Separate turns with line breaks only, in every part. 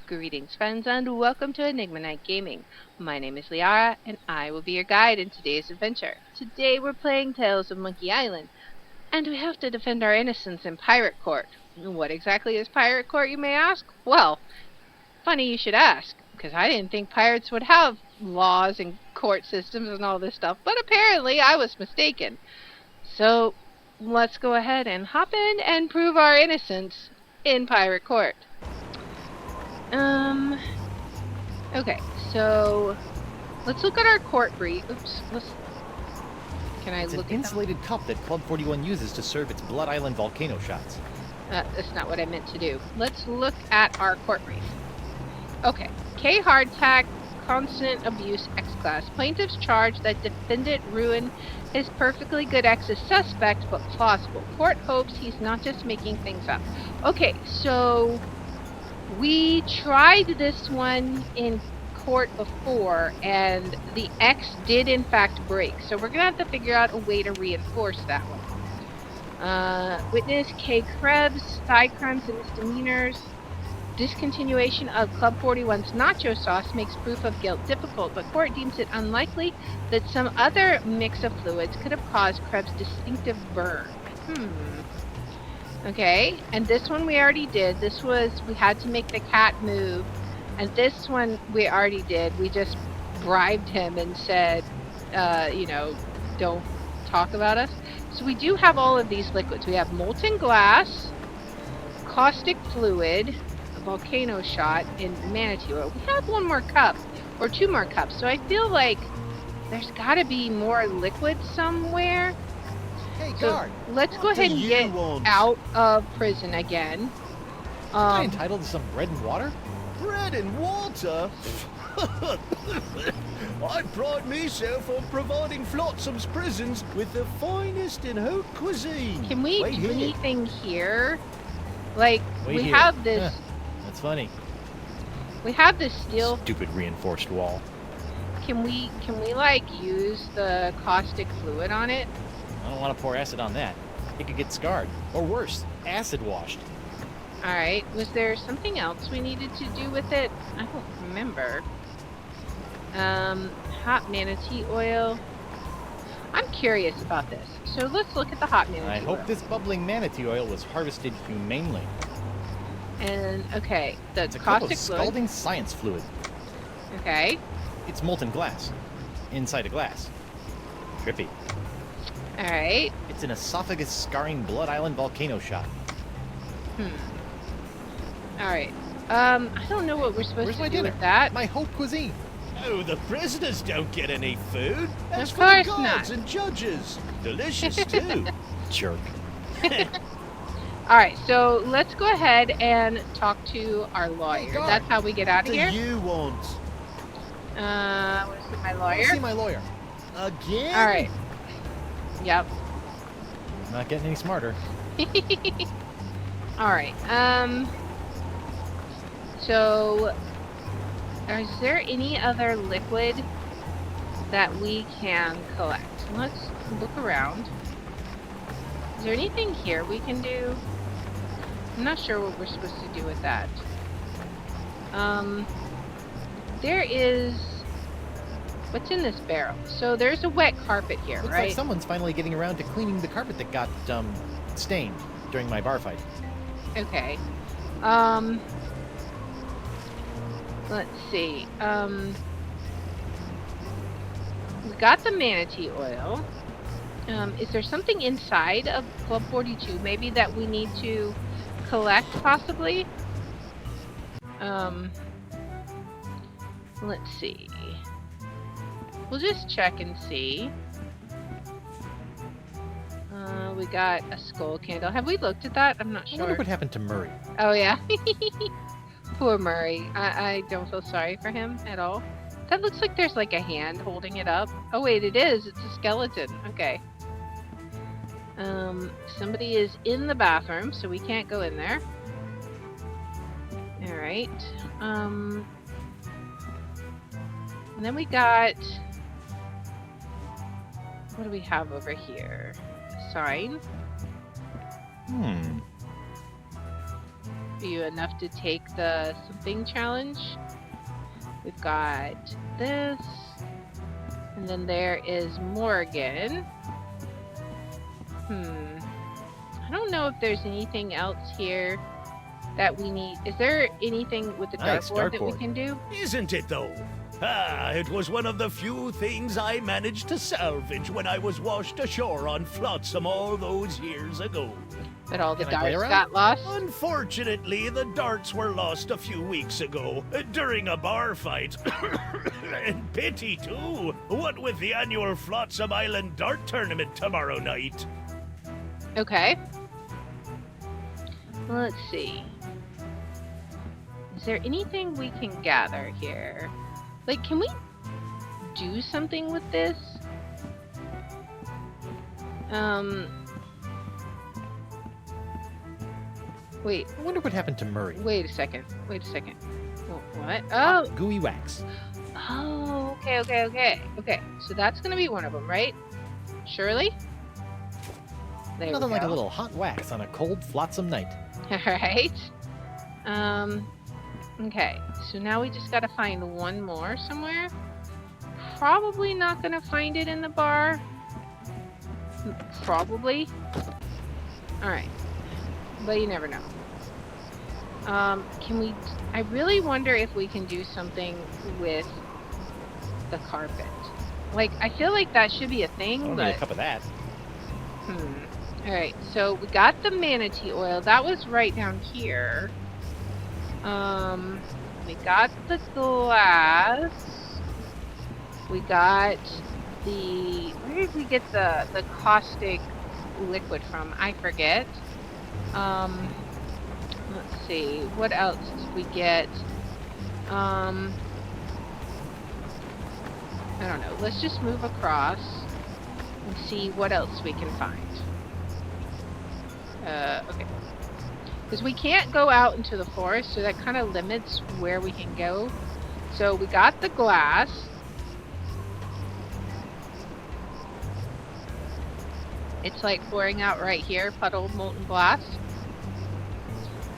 Greetings, friends, and welcome to Enigma Night Gaming. My name is Liara, and I will be your guide in today's adventure. Today we're playing Tales of Monkey Island, and we have to defend our innocence in Pirate Court. What exactly is Pirate Court, you may ask? Well, funny you should ask, because I didn't think pirates would have laws and court systems and all this stuff, but apparently I was mistaken. So, let's go ahead and hop in and prove our innocence in Pirate Court. Okay, so let's look at our court brief. Oops, can I
It's
look
an
at
insulated cup that Club 41 uses to serve its Blood Island volcano shots.
That's not what I meant to do. Let's look at our court brief. Okay, K hardtack, constant abuse, X-class. Plaintiff's charge that defendant ruined his perfectly good ex's suspect, but plausible. Court hopes he's not just making things up. Okay, so we tried this one in court before, and the X did in fact break. So we're gonna have to figure out a way to reinforce that one. Witness K. Krebs, thigh crimes and misdemeanors. Discontinuation of Club 41's nacho sauce makes proof of guilt difficult, but court deems it unlikely that some other mix of fluids could have caused Krebs' distinctive burn. Okay, and this one we already did. This was, we had to make the cat move. And this one we already did. We just bribed him and said, don't talk about us. So we do have all of these liquids. We have molten glass, caustic fluid, a volcano shot, and manatee oil. We have one more cup, or two more cups. So I feel like there's gotta be more liquid somewhere.
Hey,
So
guard!
let's go ahead and get out of prison again.
Am I entitled to some bread and water?
Bread and water? I pride myself on providing Flotsam's prisons with the finest in haute cuisine.
Can we do anything here? Like,
Wait
we
here.
have this.
That's funny.
We have this steel.
Stupid reinforced wall.
Can we like use the caustic fluid on it?
I don't want to pour acid on that. It could get scarred. Or worse, acid washed.
Alright, was there something else we needed to do with it? I don't remember. Hot manatee oil. I'm curious about this. So let's look at the hot manatee
I
oil.
hope this bubbling manatee oil was harvested humanely.
And, okay, the
It's a cup of
caustic fluid.
scalding science fluid.
Okay.
It's molten glass. Inside a glass. Trippy.
Alright.
It's an esophagus scarring Blood Island volcano shot.
Alright. I don't know what we're supposed
Where's
to
my
do
dinner?
with that.
My haute cuisine.
Oh, the prisoners don't get any food. That's
Of
for the
course
guards
not.
and judges. Delicious, too.
Jerk.
Alright, so let's go ahead and talk to our lawyer.
God.
That's how we get out
What
of
do
here.
you want?
Want to see my
I
lawyer?
see my lawyer.
Again?
Alright. Yep.
Not getting any smarter.
Alright, so, is there any other liquid that we can collect? Let's look around. Is there anything here we can do? I'm not sure what we're supposed to do with that. There is... What's in this barrel? So there's a wet carpet here,
Looks
right?
like someone's finally getting around to cleaning the carpet that got, stained during my bar fight.
Okay. Let's see. We got the manatee oil. Is there something inside of Club 42 maybe that we need to collect possibly? Let's see. We'll just check and see. We got a skull candle. Have we looked at that? I'm not
I
sure.
wonder what happened to Murray.
Oh, yeah. Poor Murray. I don't feel sorry for him at all. That looks like there's like a hand holding it up. Oh, wait, it is. It's a skeleton. Okay. Somebody is in the bathroom, so we can't go in there. Alright. And then we got... What do we have over here? A sign. you enough to take the something challenge. We've got this. And then there is Morgan. I don't know if there's anything else here that we need. Is there anything with the
Nice,
dartboard that we
dartboard.
can do?
Isn't it, though? Ah, it was one of the few things I managed to salvage when I was washed ashore on Flotsam all those years ago.
But all the
Can I play
darts
around?
got lost?
Unfortunately, the darts were lost a few weeks ago during a bar fight. And pity, too. What with the annual Flotsam Island Dart Tournament tomorrow night.
Okay. Let's see. Is there anything we can gather here? Like, can we do something with this? Wait,
I wonder what happened to Murray.
wait a second. What? Oh,
Hot, gooey wax.
oh, okay. So that's gonna be one of them, right? Surely? There
Nothing
we
like a
go.
little hot wax on a cold, flotsam night.
Alright. Okay, so now we just gotta find one more somewhere. Probably not gonna find it in the bar. Probably. Alright. But you never know. Can we... I really wonder if we can do something with the carpet. Like, I feel like that should be a
I
thing,
don't
but...
need a cup of that.
Alright, so we got the manatee oil. That was right down here. We got the glass. We got the... Where did we get the caustic liquid from? I forget. Let's see. What else did we get? I don't know. Let's just move across and see what else we can find. Okay. Because we can't go out into the forest, so that kind of limits where we can go. So we got the glass. It's like pouring out right here, puddle molten glass.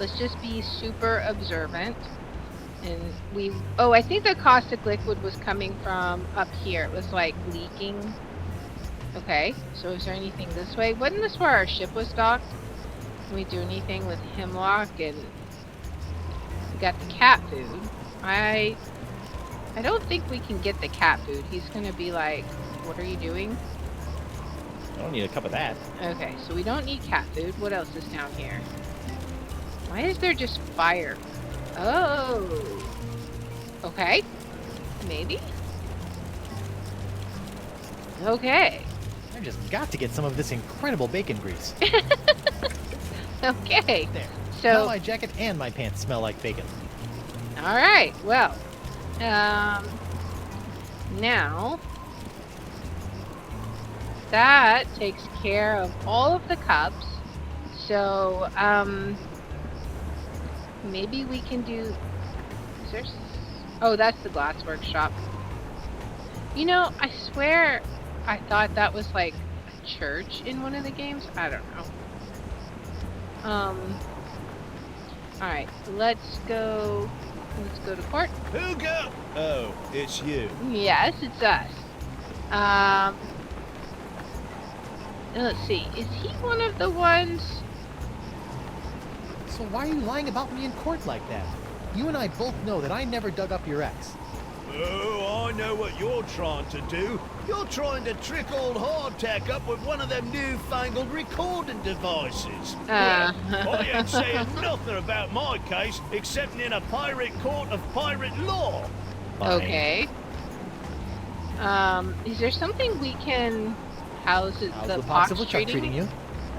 Let's just be super observant. And we... Oh, I think the caustic liquid was coming from up here. It was like leaking. Okay, so is there anything this way? Wasn't this where our ship was docked? Can we do anything with Hemlock? And we got the cat food. I don't think we can get the cat food. He's gonna be like, what are you doing?
I don't need a cup of that.
Okay, so we don't need cat food. What else is down here? Why is there just fire? Oh. Okay. Maybe? Okay.
I just got to get some of this incredible bacon grease.
Okay.
There.
So,
Now my jacket and my pants smell like bacon.
alright, well. Now, that takes care of all of the cups. So, maybe we can do... Is there... Oh, that's the glass workshop. You know, I swear I thought that was like a church in one of the games. I don't know. Alright, let's go to court.
Who go? Oh, it's you.
Yes, it's us. Let's see. Is he one of the ones?
So why are you lying about me in court like that? You and I both know that I never dug up your ex.
Oh, I know what you're trying to do. You're trying to trick old Hardtack up with one of them newfangled recording devices. I ain't saying nothing about my case, except in a pirate court of pirate law.
Fine.
Okay. Is there something we can... How's it,
How's
the
the pox of
pox
LeChuck treating you?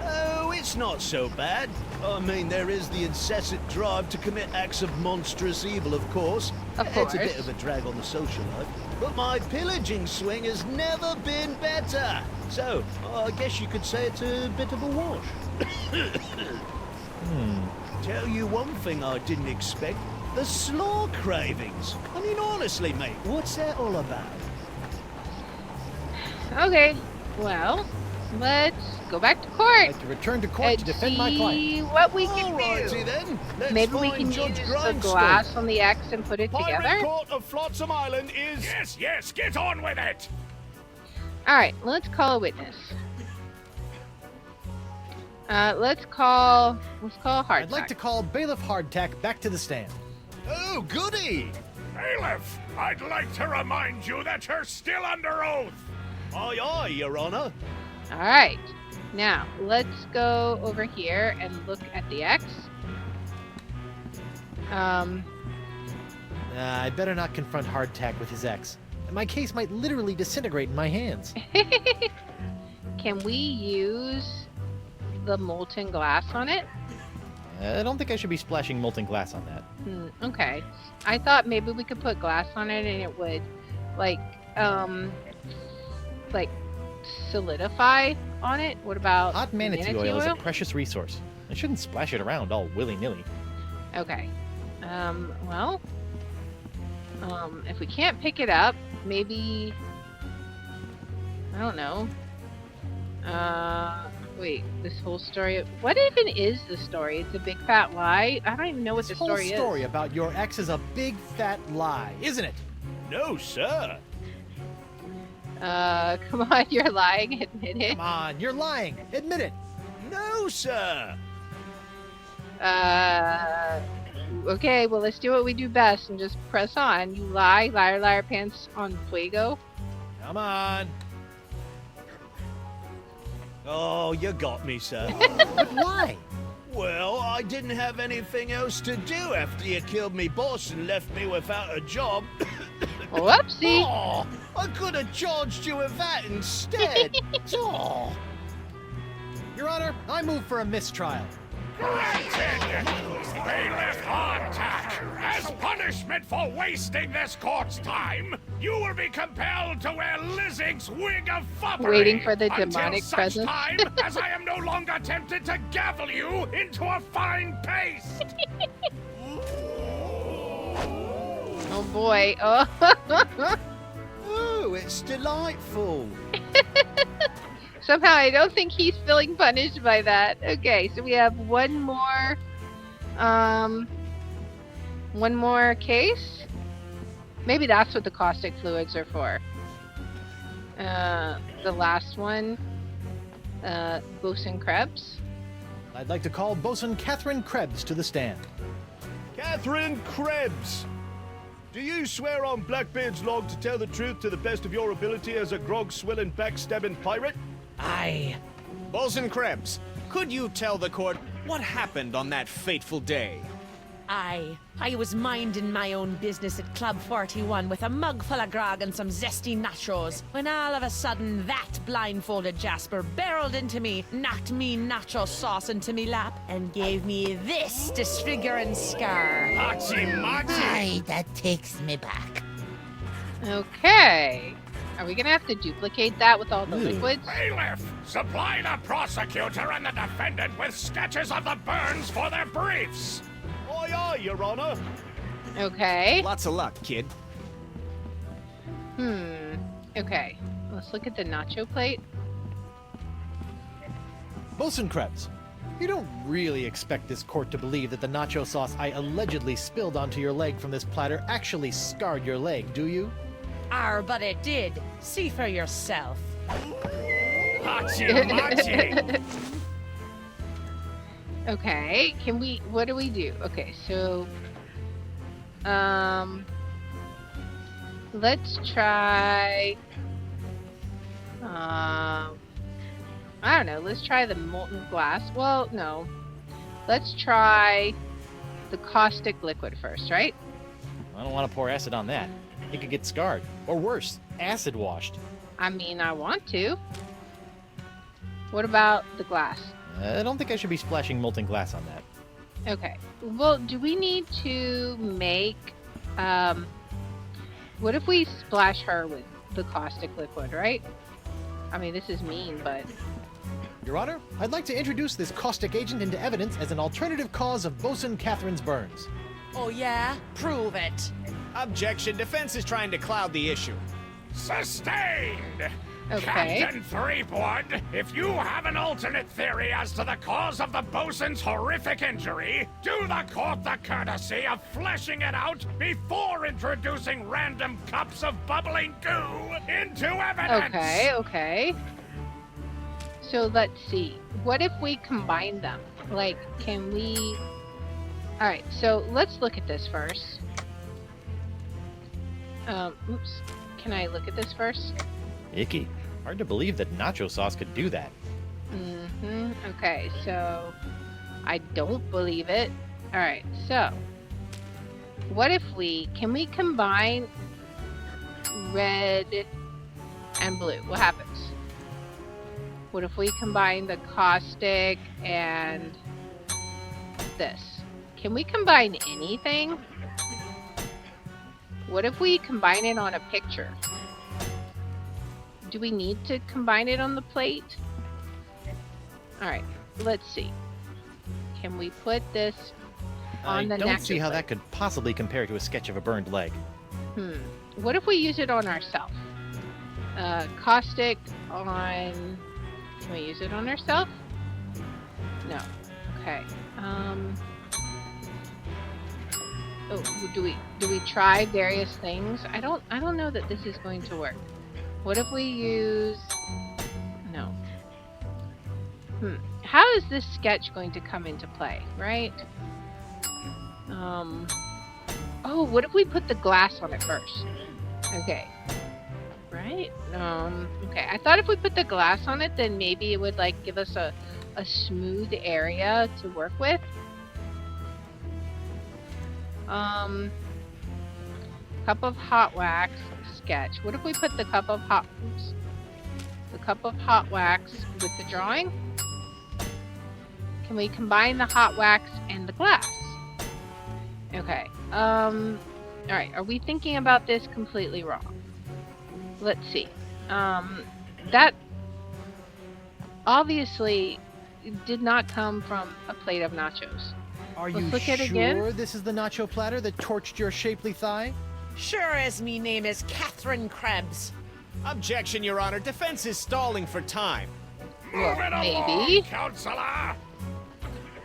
Oh, it's not so bad. I mean, there is the incessant drive to commit acts of monstrous evil, of course.
Of
It's a
course.
bit of a drag on the social life. But my pillaging swing has never been better. So, I guess you could say it's a bit of a wash. Tell you one thing I didn't expect. The slaw cravings. I mean, honestly, mate, what's that all about?
Okay. Well, let's go back to court.
I'd like to return to court
and
to defend my client.
see what we can
Alrighty
do.
then. Let's
Maybe we
find
can
Judge
use the
Grindstone.
glass on the X and put it
Pirate
together.
Court of Flotsam Island is...
Yes, get on with it!
All right, let's call a witness. Let's call Hardtack.
I'd like to call Bailiff Hardtack back to the stand.
Oh, goody!
Bailiff, I'd like to remind you that you're still under oath.
Aye, aye, Your Honor.
All right, now let's go over here and look at the X.
I'd better not confront Hardtack with his ex. My case might literally disintegrate in my hands.
Can we use the molten glass on it?
I don't think I should be splashing molten glass on that.
Okay. I thought maybe we could put glass on it and it would, like solidify on it. What about
Hot manatee oil is a precious resource. I shouldn't splash it around all willy-nilly.
Okay. If we can't pick it up, maybe... I don't know. Wait, this whole story... What even is the story? It's a big fat lie? I don't even know what the story is.
This whole story about your ex is a big fat lie, isn't it?
No, sir.
Come on, you're lying. Admit it.
Come on, you're lying. Admit it.
No, sir.
Okay, well, let's do what we do best and just press on. You lie, liar, liar, pants on fuego.
Come on.
Oh, you got me, sir.
But why?
Well, I didn't have anything else to do after you killed me boss and left me without a job.
Whoopsie.
Oh, I could have charged you with that instead. Oh.
Your Honor, I move for a mistrial.
Granted, Bailiff Hardtack, as punishment for wasting this court's time, you will be compelled to wear Lizzig's wig of foppery
Waiting for the
until
demonic
such
presence.
time as I am no longer tempted to gavel you into a fine paste.
Oh boy. Oh.
Oh, it's delightful.
Somehow I don't think he's feeling punished by that. Okay, so we have one more case. Maybe that's what the caustic fluids are for. The last one, Bosun Krebs.
I'd like to call Bosun Catherine Krebs to the stand.
Catherine Krebs. Do you swear on Blackbeard's log to tell the truth to the best of your ability as a grog-swilling, backstabbing pirate?
Aye. Bosun Krebs, could you tell the court what happened on that fateful day?
Aye. I was minding my own business at Club 41 with a mug full of grog and some zesty nachos, when all of a sudden that blindfolded Jasper barreled into me, knocked me nacho sauce into me lap, and gave me this disfiguring scar.
Hachi-machi!
That takes me back.
Okay. Are we gonna have to duplicate that with all the liquids?
Bailiff, supply the prosecutor and the defendant with sketches of the burns for their briefs.
Aye, aye, Your Honor.
Okay.
Lots of luck, kid.
Okay. Let's look at the nacho plate.
Bosun Krebs, you don't really expect this court to believe that the nacho sauce I allegedly spilled onto your leg from this platter actually scarred your leg, do you?
But it did. See for yourself.
Hachi-machi!
Okay. What do we do? Okay, so let's try I don't know, let's try the molten glass. Well, no. Let's try the caustic liquid first, right?
I don't want to pour acid on that. It could get scarred. Or worse, acid washed.
I mean, I want to. What about the glass?
I don't think I should be splashing molten glass on that.
Okay. Well, do we need to make, what if we splash her with the caustic liquid, right? I mean, this is mean, but...
Your Honor, I'd like to introduce this caustic agent into evidence as an alternative cause of Bosun Catherine's burns.
Oh yeah? Prove it.
Objection. Defense is trying to cloud the issue.
Sustained!
Okay.
Captain Threepwood, if you have an alternate theory as to the cause of the bosun's horrific injury, do the court the courtesy of fleshing it out before introducing random cups of bubbling goo into evidence.
Okay. So let's see. What if we combine them? Like, can we... Alright, so let's look at this first. Oops. Can I look at this first?
Icky. Hard to believe that nacho sauce could do that.
Okay, so I don't believe it. Alright, so what if can we combine red and blue? What happens? What if we combine the caustic and this? Can we combine anything? What if we combine it on a picture? Do we need to combine it on the plate? Alright, let's see. Can we put this on the
I don't
napkin
see how
plate?
that could possibly compare to a sketch of a burned leg.
What if we use it on ourselves? Caustic on... Can we use it on ourselves? No. Okay. Oh, do we try various things? I don't know that this is going to work. What if we use... No. How is this sketch going to come into play, right? Oh, what if we put the glass on it first? Okay. Right? Okay. I thought if we put the glass on it, then maybe it would, like, give us a smooth area to work with. Cup of hot wax sketch. What if we put the cup of hot wax with the drawing? Can we combine the hot wax and the glass? Okay. Alright, are we thinking about this completely wrong? Let's see. That obviously did not come from a plate of nachos.
Are
Let's
you
look at it again.
sure this is the nacho platter that torched your shapely thigh?
Sure as me name is Catherine Krebs.
Objection, Your Honor. Defense is stalling for time.
Move it
maybe.
along, Counselor.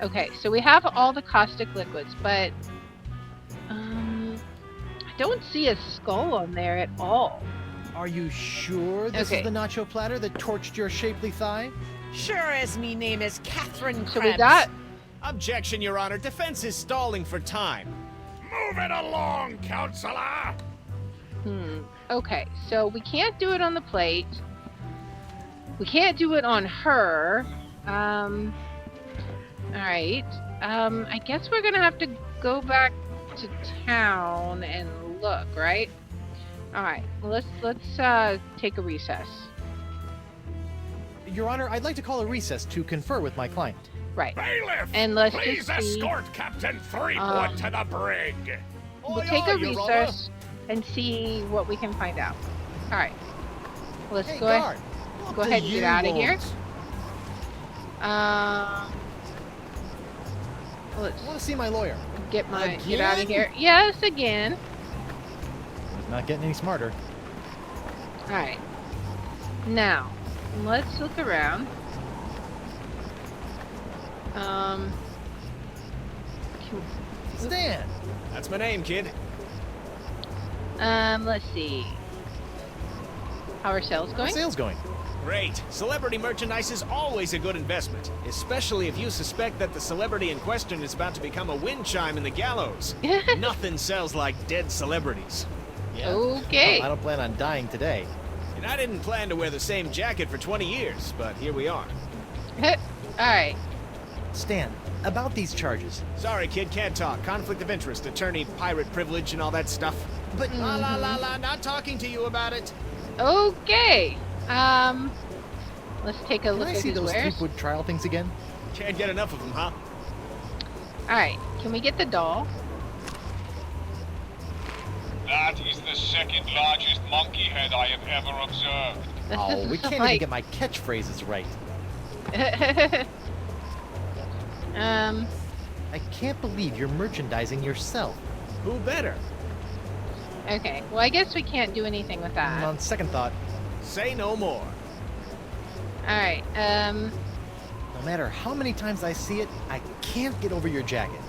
Okay, so we have all the caustic liquids, but I don't see a skull on there at all.
Are you sure this
Okay.
is the nacho platter that torched your shapely thigh?
Sure as me name is Catherine Krebs.
So we got...
Objection, Your Honor. Defense is stalling for time.
Move it along, Counselor.
Okay, so we can't do it on the plate. We can't do it on her. Alright. I guess we're gonna have to go back to town and look, right? Alright, let's take a recess.
Your Honor, I'd like to call a recess to confer with my client.
Right.
Bailiff,
And let's
please
just see...
escort Captain Threepwood to the brig.
We'll
Aye,
take
aye,
a
Your Honor.
recess and see what we can find out. Alright. Let's
Hey,
go
guard!
go ahead and get out of here. Let's
I want to see my lawyer.
get out of
Again?
here. Yes, again.
He's not getting any smarter.
Alright. Now, let's look around.
Stan!
That's my name, kid.
Let's see. How are sales
How's
going?
sales going?
Great. Celebrity merchandise is always a good investment, especially if you suspect that the celebrity in question is about to become a wind chime in the gallows. Nothing sells like dead celebrities.
Okay.
Well, I don't plan on dying today.
And I didn't plan to wear the same jacket for 20 years, but here we are.
Alright.
Stan, about these charges.
Sorry, kid, can't talk. Conflict of interest, attorney, pirate privilege, and all that stuff.
But
La la la la, not talking to you about it.
Okay. Let's take a
can
look
I
at
see
his
those
wares.
Threepwood trial things again?
Can't get enough of them, huh?
Alright. Can we get the doll?
That is the second largest monkey head I have ever observed.
Oh, we can't even get my catchphrases right. I can't believe you're merchandising yourself.
Who better?
Okay. Well, I guess we can't do anything with that.
On second thought,
Say no more.
Alright,
No matter how many times I see it, I can't get over your jacket.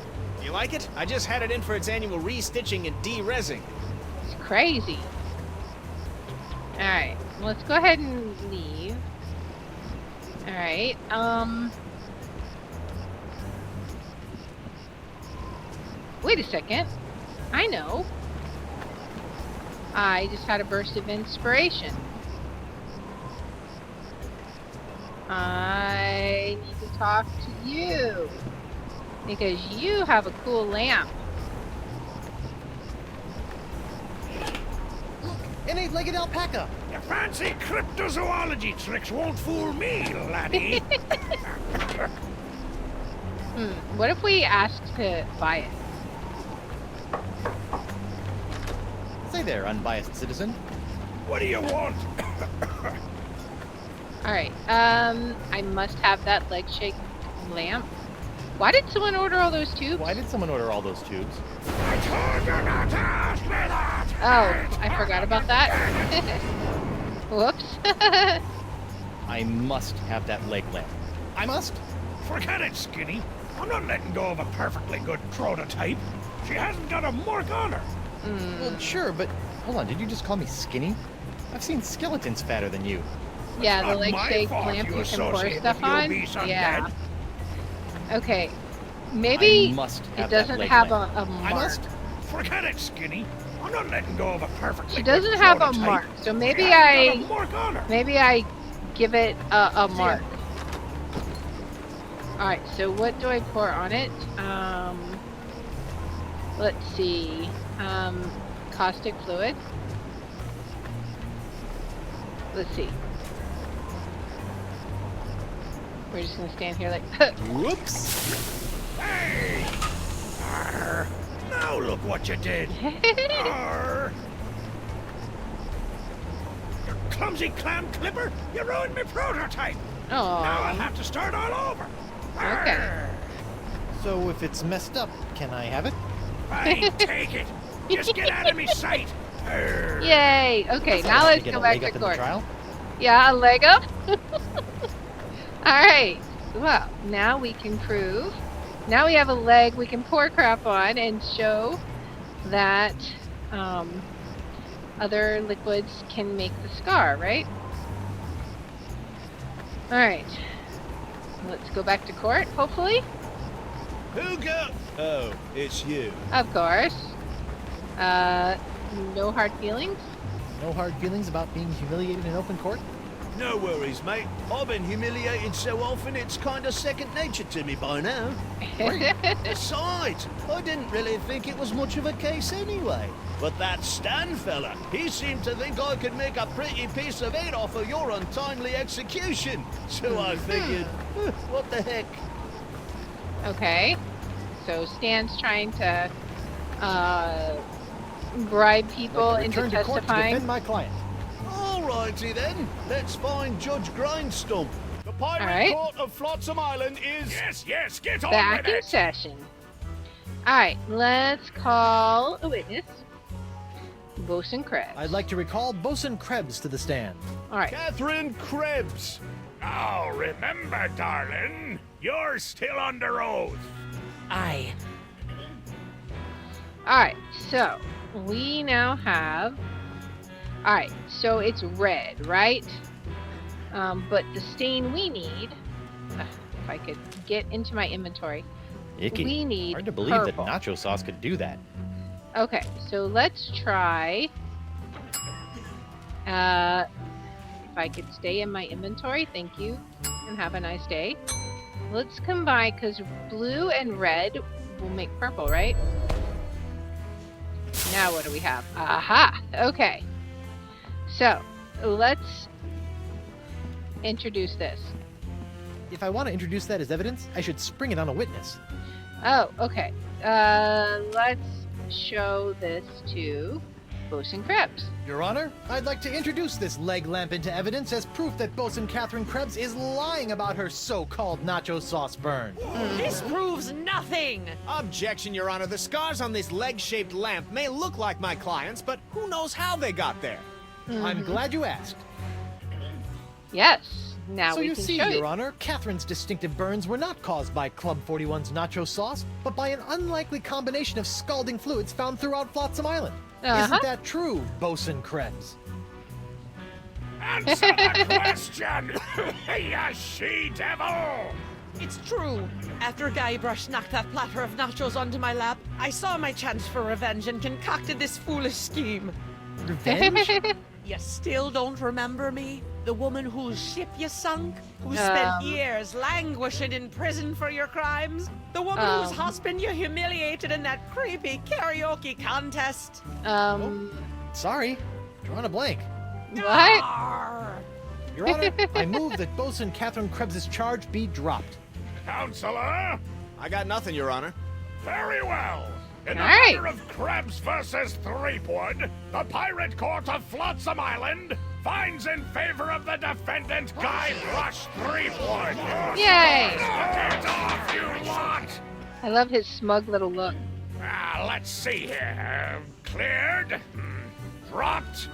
You like it? I just had it in for its annual re-stitching and de-rezzing.
it's crazy. Alright, let's go ahead and leave. Alright, wait a second. I know. I just had a burst of inspiration. I need to talk to you. Because you have a cool lamp.
An 8-legged alpaca!
Your fancy cryptozoology tricks won't fool me, laddie.
What if we asked to buy it?
Say there, unbiased citizen.
What do you want?
Alright, I must have that leg-shaped lamp. Why did someone order all those tubes?
Why did someone order all those tubes?
I told you not to ask me that!
Oh, I forgot about that. Whoops.
I must have that leg lamp. I must?
Forget it, Skinny. I'm not letting go of a perfectly good prototype. She hasn't got a mark on her.
Well, sure, but hold on, did you just call me skinny? I've seen skeletons fatter than you.
Yeah,
It's
the
not my
leg-shaped
fault
lamp
you
you can pour
associate
stuff
with the
on.
obese
Yeah.
undead.
Okay. Maybe
I must
it
have that
doesn't
leg
have
lamp.
a mark.
I must?
Forget it, Skinny. I'm not letting go of a perfectly
She
good
doesn't have a
prototype.
mark, so maybe
She hasn't got a mark on her.
maybe I give it a mark. Alright, so what do I pour on it? Let's see. Caustic fluid. Let's see. We're just gonna stand here like,
Whoops!
Hey! Arr. Now look what you did. Arr. You clumsy clam clipper! You ruined my prototype! Now I'll
oh,
have to start all over.
Okay.
Arr.
So if it's messed up, can I have it?
Fine, take it. Just get out of me sight. Arr.
yay! Okay, now
To
let's
get
go
a
back
leg
to
up in the
court.
trial?
Yeah, a leg up. Alright. Well, now we can prove. Now we have a leg we can pour crap on and show that other liquids can make the scar, right? Alright. Let's go back to court, hopefully.
Who got... Oh, it's you.
Of course. No hard feelings?
No hard feelings about being humiliated in open court?
No worries, mate. I've been humiliated so often it's kind of second nature to me by now. Besides, I didn't really think it was much of a case anyway. But that Stan fella, he seemed to think I could make a pretty piece of it off of your untimely execution. So I figured, what the heck?
Okay. So Stan's trying to bribe people
I'd like to
into
return to court to
testifying.
defend my client.
Alrighty then, let's find Judge Grindstump. The Pirate
Alright.
Court of Flotsam Island is...
Yes, get on
Back
with
in
it.
session. Alright, let's call a witness. Bosun Krebs.
I'd like to recall Bosun Krebs to the stand.
Alright.
Catherine Krebs.
Now remember, darling, you're still under oath.
Aye.
Alright, so we now have. Alright, so it's red, right? But the stain we need. If I could get into my inventory.
Icky.
We need
Hard to believe
purple.
that nacho sauce could do that.
Okay, so let's try. If I could stay in my inventory, thank you, and have a nice day. Let's combine, because blue and red will make purple, right? Now what do we have? Aha! Okay. So, let's introduce this.
If I want to introduce that as evidence, I should spring it on a witness.
Oh, okay. Let's show this to Bosun Krebs.
Your Honor, I'd like to introduce this leg lamp into evidence as proof that Bosun Catherine Krebs is lying about her so-called nacho sauce burn.
This proves nothing!
Objection, Your Honor. The scars on this leg-shaped lamp may look like my client's, but who knows how they got there?
I'm glad you asked.
Yes. Now
So
we
you
can
see,
show
Your
you.
Honor, Catherine's distinctive burns were not caused by Club 41's nacho sauce, but by an unlikely combination of scalding fluids found throughout Flotsam Island. Isn't that true, Bosun Krebs?
Answer the question, you she-devil!
It's true. After Guybrush knocked that platter of nachos onto my lap, I saw my chance for revenge and concocted this foolish scheme.
Revenge?
You still don't remember me? The woman whose ship you sunk? Who spent years languishing in prison for your crimes? The woman whose husband you humiliated in that creepy karaoke contest?
Sorry, drawing a blank.
What?
Arr!
Your Honor, I move that Bosun Catherine Krebs' charge be dropped.
Counselor?
I got nothing, Your Honor.
Very well. In the
All right.
matter of Krebs versus Threepwood, the Pirate Court of Flotsam Island finds in favor of the defendant Guybrush Threepwood.
Yay!
Get off, you lot!
I love his smug little look.
Let's see here. Cleared? Dropped?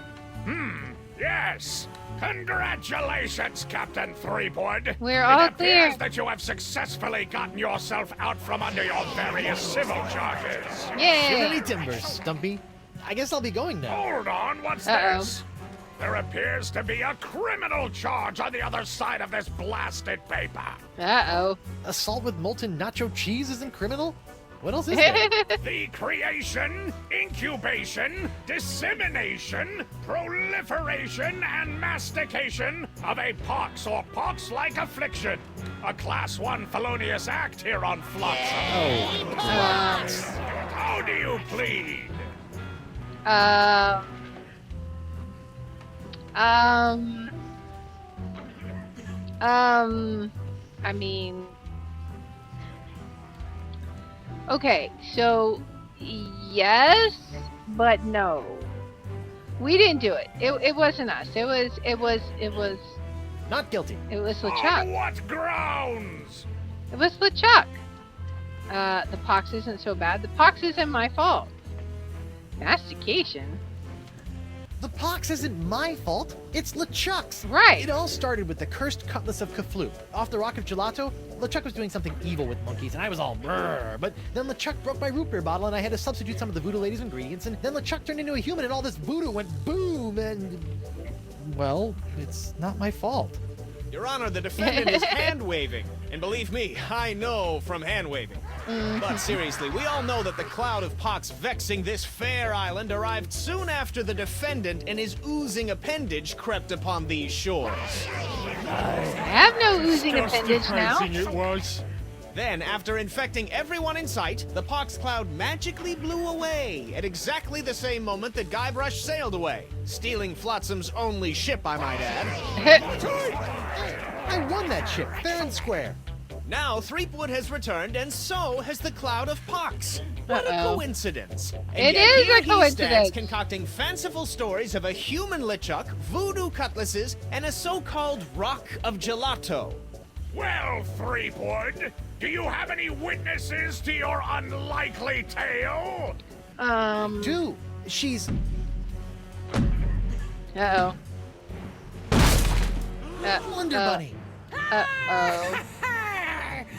Yes. Congratulations, Captain Threepwood.
We're all
It appears
clear.
that you have successfully gotten yourself out from under your various civil charges.
Yay!
Any timbers, Stumpy. I guess I'll be going now.
Hold on, what's
Uh-oh.
this? There appears to be a criminal charge on the other side of this blasted paper.
Uh-oh.
Assault with molten nacho cheese isn't criminal? What else is there?
The creation, incubation, dissemination, proliferation, and mastication of a pox or pox-like affliction. A Class 1 felonious act here on Flotsam. How do you plead?
I mean, okay, so yes, but no. We didn't do it. It wasn't us. It was
Not guilty.
LeChuck.
On what grounds?
It was LeChuck. The pox isn't so bad. The pox isn't my fault. Mastication?
The pox isn't my fault. It's LeChuck's.
Right.
It all started with the cursed cutlass of Kafloop. Off the Rock of Gelato, LeChuck was doing something evil with monkeys, and I was all brrr. But then LeChuck broke my root beer bottle, and I had to substitute some of the voodoo lady's ingredients, and then LeChuck turned into a human, and all this voodoo went boom, and... well, it's not my fault.
Your Honor, the defendant is hand-waving. And believe me, I know from hand-waving. But seriously, we all know that the cloud of pox vexing this fair island arrived soon after the defendant and his oozing appendage crept upon these shores.
I have no oozing appendage now.
It was.
Then, after infecting everyone in sight, the pox cloud magically blew away at exactly the same moment that Guybrush sailed away, stealing Flotsam's only ship, I might add.
I won that ship, fair and square.
Now, Threepwood has returned, and so has the cloud of pox. What a
Uh-oh.
coincidence. And
It
yet
is
here
a
he stands
coincidence.
concocting fanciful stories of a human LeChuck, voodoo cutlasses, and a so-called rock of gelato.
Well, Threepwood, do you have any witnesses to your unlikely tale?
Two. She's...
Uh-oh.
Wonder Bunny.
Uh-oh.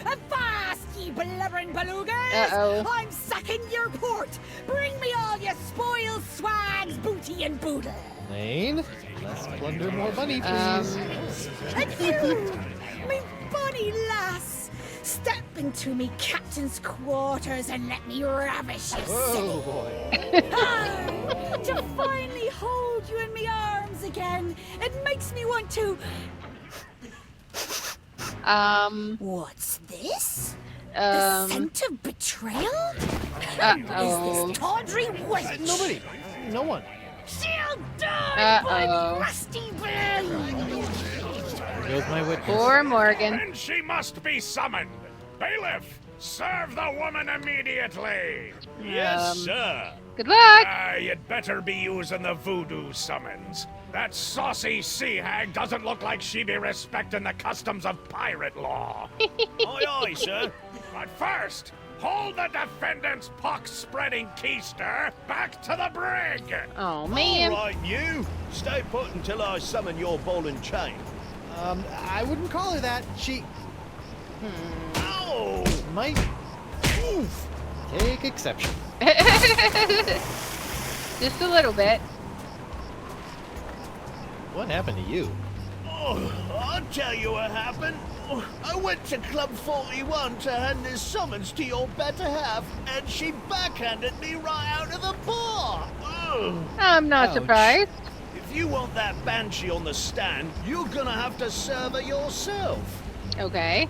Avast, ye blubbering belugas!
Uh-oh.
I'm sucking your port! Bring me all your spoils, swags, booty, and boodle!
Lane, less plunder, more bunny, please.
And you, me bonny lass, step into me captain's quarters and let me ravish you,
Oh,
silly.
boy.
Ah, to finally hold you in me arms again, it makes me want to... What's this? The scent of betrayal?
Uh-oh.
Is this tawdry witch?
Nobody. No one.
She'll die by
Uh-oh.
the rusty blade!
There goes my witness.
Poor Morgan.
Then she must be summoned. Bailiff, serve the woman immediately.
Yes, sir.
Good luck.
You'd better be using the voodoo summons. That saucy sea hag doesn't look like she be respecting the customs of pirate law.
Aye, aye, sir.
But first, hold the defendant's pox-spreading keister back to the brig.
Oh, man.
All right, you. Stay put until I summon your ball and chain.
I wouldn't call her that. She
Oh!
might take exception.
Just a little bit.
What happened to you?
Oh, I'll tell you what happened. Oh, I went to Club 41 to hand this summons to your better half, and she backhanded me right out of the bar. Ugh.
I'm not
Ouch.
surprised.
If you want that banshee on the stand, you're gonna have to serve her yourself.
Okay.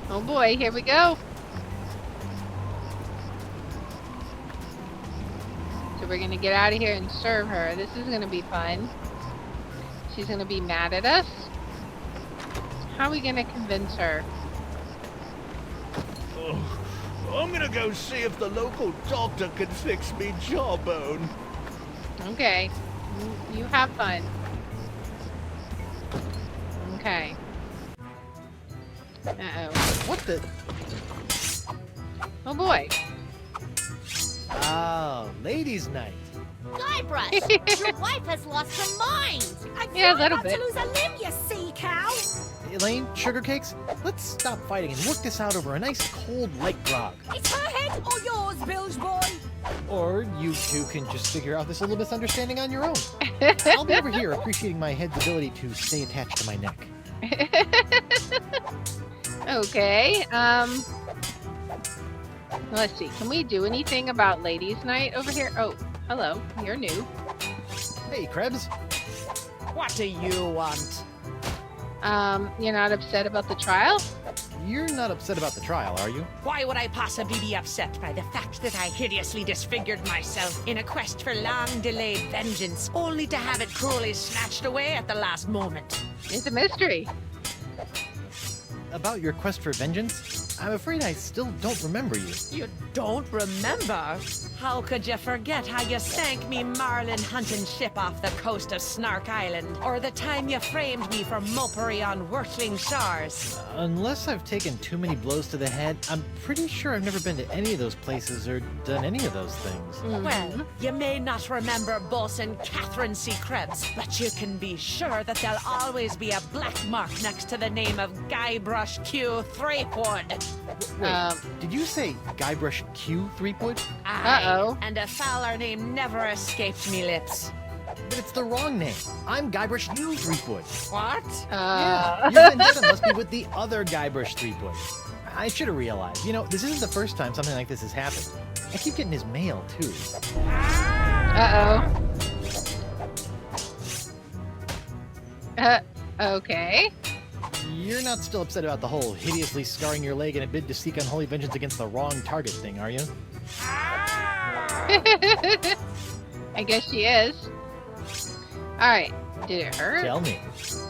Oh boy, here we go. So we're gonna get out of here and serve her. This is gonna be fun. She's gonna be mad at us. How are we gonna convince her?
Oh, I'm gonna go see if the local doctor can fix me jawbone.
Okay. You have fun. Okay. Uh-oh.
What the?
Oh boy.
Oh, ladies' night.
Guybrush, your wife has lost her mind.
Yeah, a little bit.
To lose a limb, you sea cow.
Elaine, sugar cakes, let's stop fighting and work this out over a nice cold light grog.
It's her head or yours, Bilge boy.
Or you two can just figure out this little misunderstanding on your own. I'll be over here appreciating my head's ability to stay attached to my neck.
Okay. Let's see. Can we do anything about ladies' night over here? Oh, hello. You're new.
Hey, Krebs.
What do you want?
You're not upset about the trial?
You're not upset about the trial, are you?
Why would I possibly be upset by the fact that I hideously disfigured myself in a quest for long-delayed vengeance, only to have it cruelly snatched away at the last moment?
It's a mystery.
About your quest for vengeance? I'm afraid I still don't remember you.
You don't remember? How could you forget how you sank me marlin hunting ship off the coast of Snark Island? Or the time you framed me for mopery on Wurtling Shores?
Unless I've taken too many blows to the head, I'm pretty sure I've never been to any of those places or done any of those things.
Well, you may not remember Bosun Catherine C. Krebs, but you can be sure that there'll always be a black mark next to the name of Guybrush Q. Threepwood.
Wait, did you say Guybrush Q. Threepwood?
Uh-oh.
And a fouler name never escaped me lips.
But it's the wrong name. I'm Guybrush U. Threepwood.
What?
Yeah, your vendetta must be with the other Guybrush Threepwood. I should have realized. You know, this isn't the first time something like this has happened. I keep getting his mail, too.
Uh-oh. Okay.
You're not still upset about the whole hideously scarring your leg in a bid to seek unholy vengeance against the wrong target thing, are you?
I guess she is. Alright. Did it hurt?
Tell me,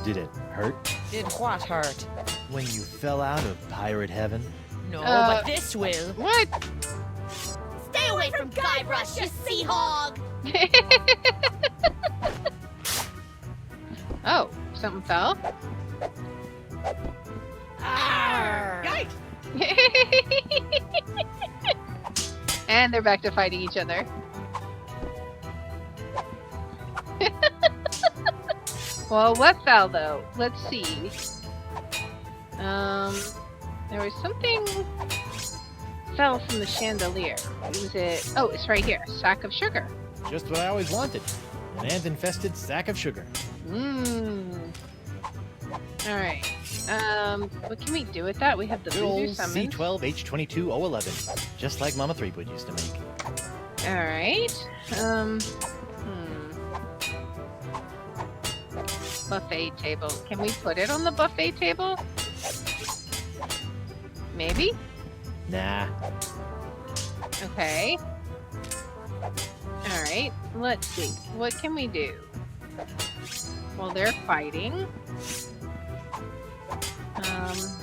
did it hurt
Did what hurt?
when you fell out of pirate heaven?
No,
Uh,
but this will.
What?
Stay away from Guybrush, you sea hog.
Oh, something fell?
Yikes!
And they're back to fighting each other. Well, what fell though? Let's see. There was something fell from the chandelier. What was it? Oh, it's right here. Sack of sugar.
Just what I always wanted. An ant-infested sack of sugar.
Mmm. Alright. What can we do with that? We have the
Good
voodoo
old
summons.
C12H22011. Just like Mama Threepwood used to make.
Alright. Buffet table. Can we put it on the buffet table? Maybe?
Nah.
Okay. Alright. Let's see. What can we do? While they're fighting. Is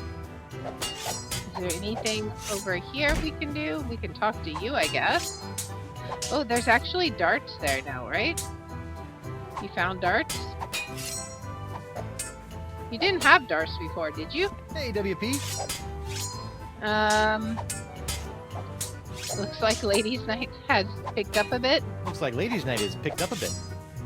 there anything over here we can do? We can talk to you, I guess. Oh, there's actually darts there now, right? You found darts? You didn't have darts before, did you?
Hey, WP.
Looks like Ladies' Night has picked up a bit.
Looks like Ladies' Night has picked up a bit.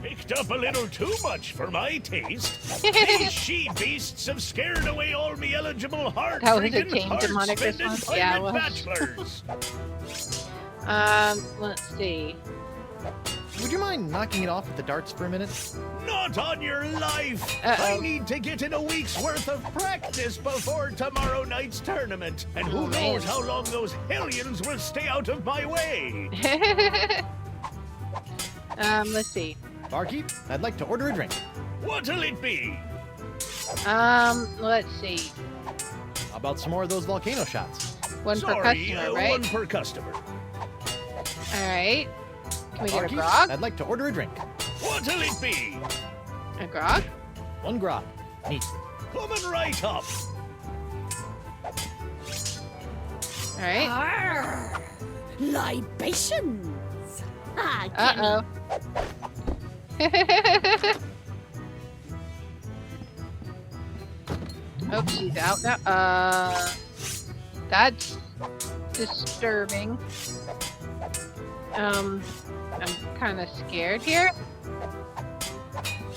Picked up a little too much for my taste. These she-beasts have scared away all me eligible
That was a
freaking
tame demonic
hard-spending
response? Yeah, it
pirate
was.
bachelors.
Let's see.
Would you mind knocking it off with the darts for a minute?
Not on your life!
Uh-oh.
I need to get in a week's worth of practice before tomorrow night's tournament. And who knows how long those hellions will stay out of my way.
Let's see.
Barkeep, I'd like to order a drink.
What'll it be?
Let's see.
How about some more of those volcano shots?
One per
Sorry,
customer, right?
one per customer.
Alright. Can we get a
Barkeep,
grog?
I'd like to order a drink.
What'll it be?
A grog?
One grog. Neat.
Coming right up.
Alright.
Arr, libations. Ah, gimme.
Uh-oh. Oh, she's out now. That's disturbing. I'm kind of scared here.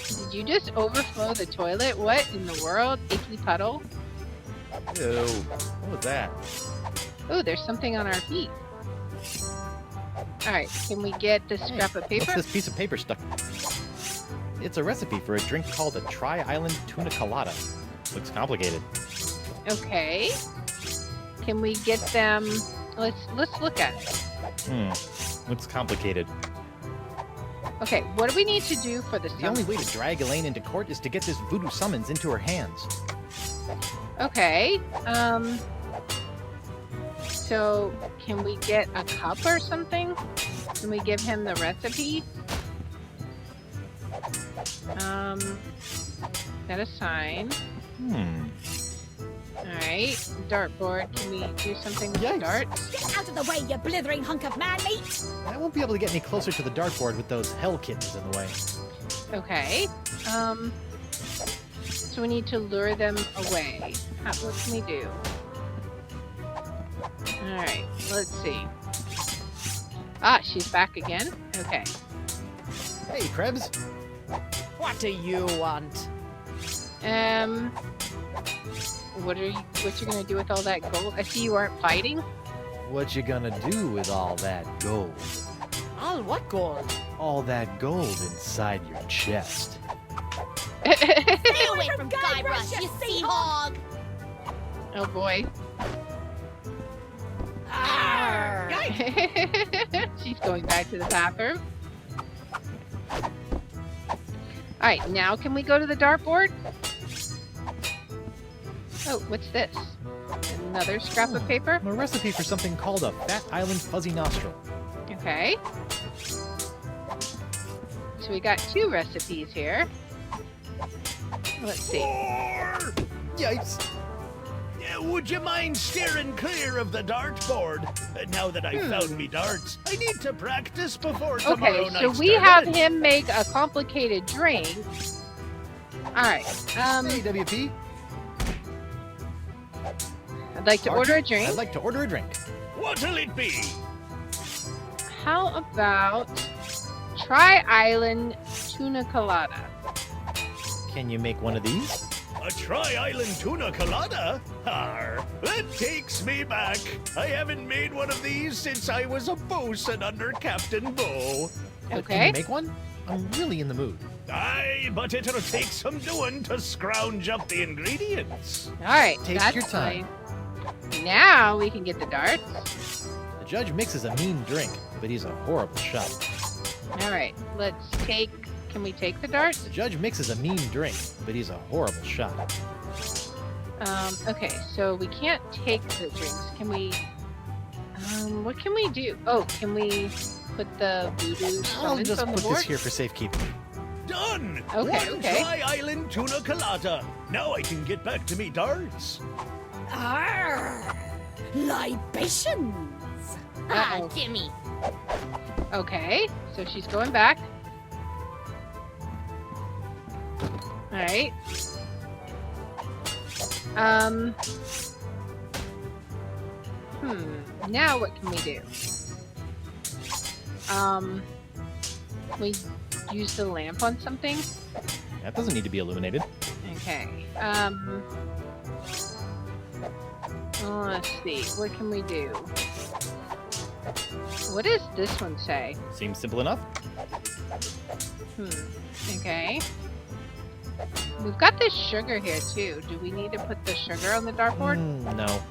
Did you just overflow the toilet? What in the world? Icky puddle?
Ew. What was that?
Oh, there's something on our feet. Alright, can we get this scrap of paper?
What's this piece of paper stuck? It's a recipe for a drink called a Tri-Island Tuna Colada. Looks complicated.
Okay. Can we get them? Let's look at it.
Looks complicated.
Okay, what do we need to do for the
The only way to drag Elaine into court is to get this voodoo summons into her hands.
Okay. So can we get a cup or something? Can we give him the recipe? Got a sign. Alright. Dartboard. Can we do something with the
Yikes.
darts?
Get out of the way, you blithering hunk of man meat.
I won't be able to get any closer to the dartboard with those hell kittens in the way.
Okay. So we need to lure them away. What can we do? Alright, let's see. Ah, she's back again? Okay.
Hey, Krebs.
What do you want?
What you gonna do with all that gold? I see you aren't fighting.
What you gonna do with all that gold?
All what gold?
All that gold inside your chest.
Stay away from Guybrush, you sea hog.
Oh boy.
Arr.
She's going back to the bathroom. Alright, now can we go to the dartboard? Oh, what's this? Another scrap of paper?
A recipe for something called a Fat Island Fuzzy Nostril.
Okay. So we got 2 recipes here. Let's see.
Or,
Yikes.
would you mind steering clear of the dartboard? Now that I've found me darts, I need to practice before tomorrow
Okay, so
night's
we have
tournament.
him make a complicated drink. Alright,
Hey, WP.
I'd like to order a drink.
I'd like to order a drink.
What'll it be?
How about Tri-Island Tuna Colada?
Can you make one of these?
A Tri-Island Tuna Colada? Arr, that takes me back. I haven't made one of these since I was a bosun under Captain Bo.
Can
Okay.
you make one? I'm really in the mood.
Aye, but it'll take some doing to scrounge up the ingredients.
Alright,
Take
that's
your time.
fine. Now we can get the darts.
The judge mixes a mean drink, but he's a horrible shot.
Alright, let's take... Can we take the darts?
The judge mixes a mean drink, but he's a horrible shot.
Okay, so we can't take the drinks. Can we... what can we do? Oh, can we put the voodoo
I'll
summons
just
on the
put
board?
this here for safekeeping.
Done!
Okay,
One
okay.
Tri-Island Tuna Colada. Now I can get back to me darts.
Arr, libations. Ah,
Uh-oh.
gimme.
Okay, so she's going back. Alright. Now what can we do? We use the lamp on something?
That doesn't need to be illuminated.
Okay. Let's see. What can we do? What does this one say?
Seems simple enough.
Okay. We've got this sugar here too. Do we need to put the sugar on the dartboard?
No.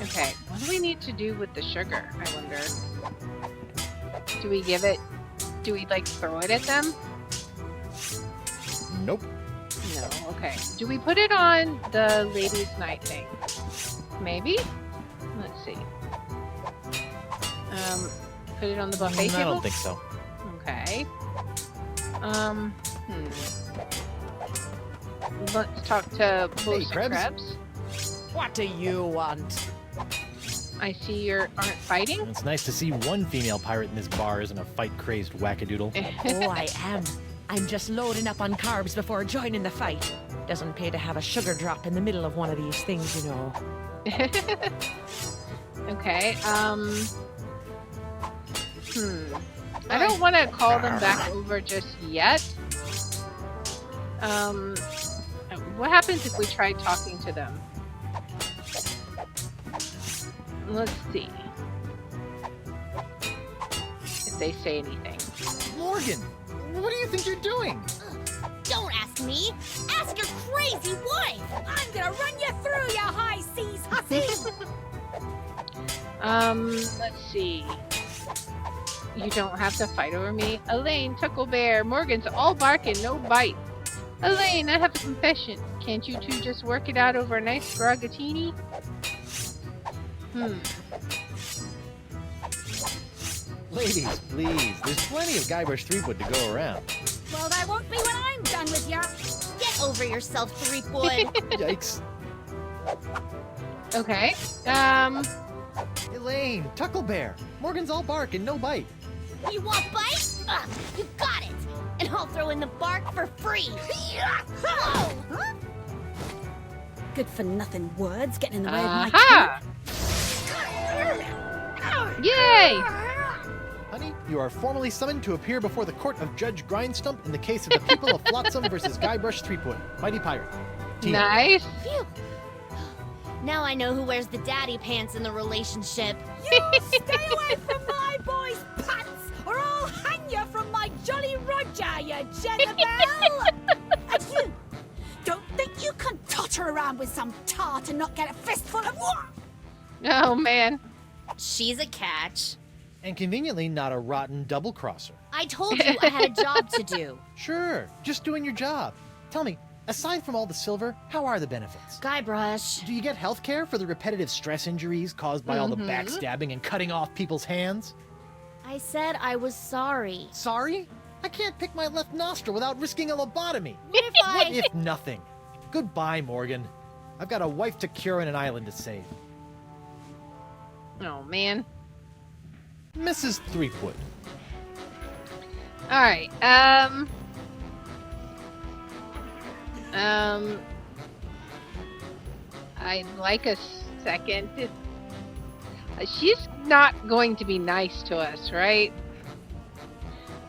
Okay. What do we need to do with the sugar, I wonder? Do we give it... Do we, like, throw it at them?
Nope.
No. Okay. Do we put it on the ladies' night thing? Maybe? Let's see. Put it on the buffet table?
I don't think so.
Okay. Let's talk to Bosun Krebs.
What do you want?
I see you aren't fighting.
It's nice to see one female pirate in this bar isn't a fight-crazed wackadoodle.
Oh, I am. I'm just loading up on carbs before joining the fight. Doesn't pay to have a sugar drop in the middle of one of these things, you know.
Okay, I don't want to call them back over just yet. What happens if we try talking to them? Let's see. If they say anything.
Morgan! What do you think you're doing?
Don't ask me. Ask your crazy wife. I'm gonna run you through, you high seas hussy.
Let's see. You don't have to fight over me. Elaine, Tucklebear, Morgan's all bark and no bite. Elaine, I have a confession. Can't you two just work it out over a nice groggatini?
Ladies, please. There's plenty of Guybrush Threepwood to go around.
Well, there won't be when I'm done with ya. Get over yourself, Threepwood.
Yikes.
Okay.
Elaine, Tucklebear. Morgan's all bark and no bite.
You want bite? You got it. And I'll throw in the bark for free. Whoa.
Good for nothing words getting in the way of my
Aha! Yay!
Honey, you are formally summoned to appear before the court of Judge Grindstump in the case of the people of Flotsam versus Guybrush Threepwood, Mighty Pirate. Tia.
Nice.
Phew. Now I know who wears the daddy pants in the relationship.
You stay away from my boy's pants, or I'll hang you from my Jolly Roger, you Jezebel! And you, don't think you can totter around with some tart and not get a fistful of what?
Oh, man.
She's a catch.
And conveniently not a rotten double-crosser.
I told you I had a job to do.
Sure, just doing your job. Tell me, aside from all the silver, how are the benefits?
Guybrush.
Do you get health care for the repetitive stress injuries caused by all the backstabbing and cutting off people's hands?
I said I was sorry.
Sorry? I can't pick my left nostril without risking a lobotomy.
What if I...
What if nothing? Goodbye, Morgan. I've got a wife to cure and an island to save.
Oh, man.
Mrs. Threepwood.
Alright, I'd like a second. She's not going to be nice to us, right?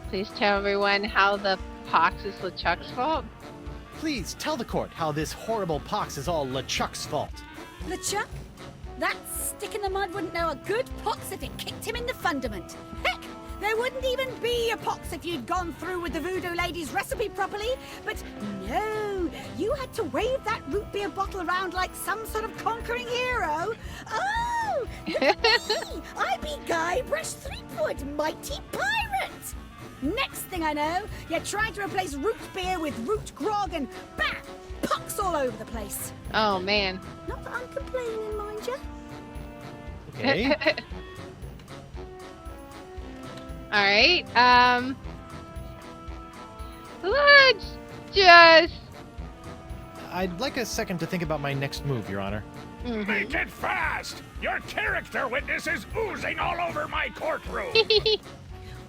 Please tell everyone how the pox is LeChuck's fault.
Please tell the court how this horrible pox is all LeChuck's fault.
LeChuck? That stick in the mud wouldn't know a good pox if it kicked him in the fundament. Heck, there wouldn't even be a pox if you'd gone through with the voodoo lady's recipe properly. But no, you had to wave that root beer bottle around like some sort of conquering hero. Oh, look at me. I be Guybrush Threepwood, mighty pirate. Next thing I know, you're trying to replace root beer with root grog and bam, pox all over the place.
Oh, man.
Not that I'm complaining, mind you.
Okay.
Alright, let's just...
I'd like a second to think about my next move, Your Honor.
Make it fast! Your character witness is oozing all over my courtroom!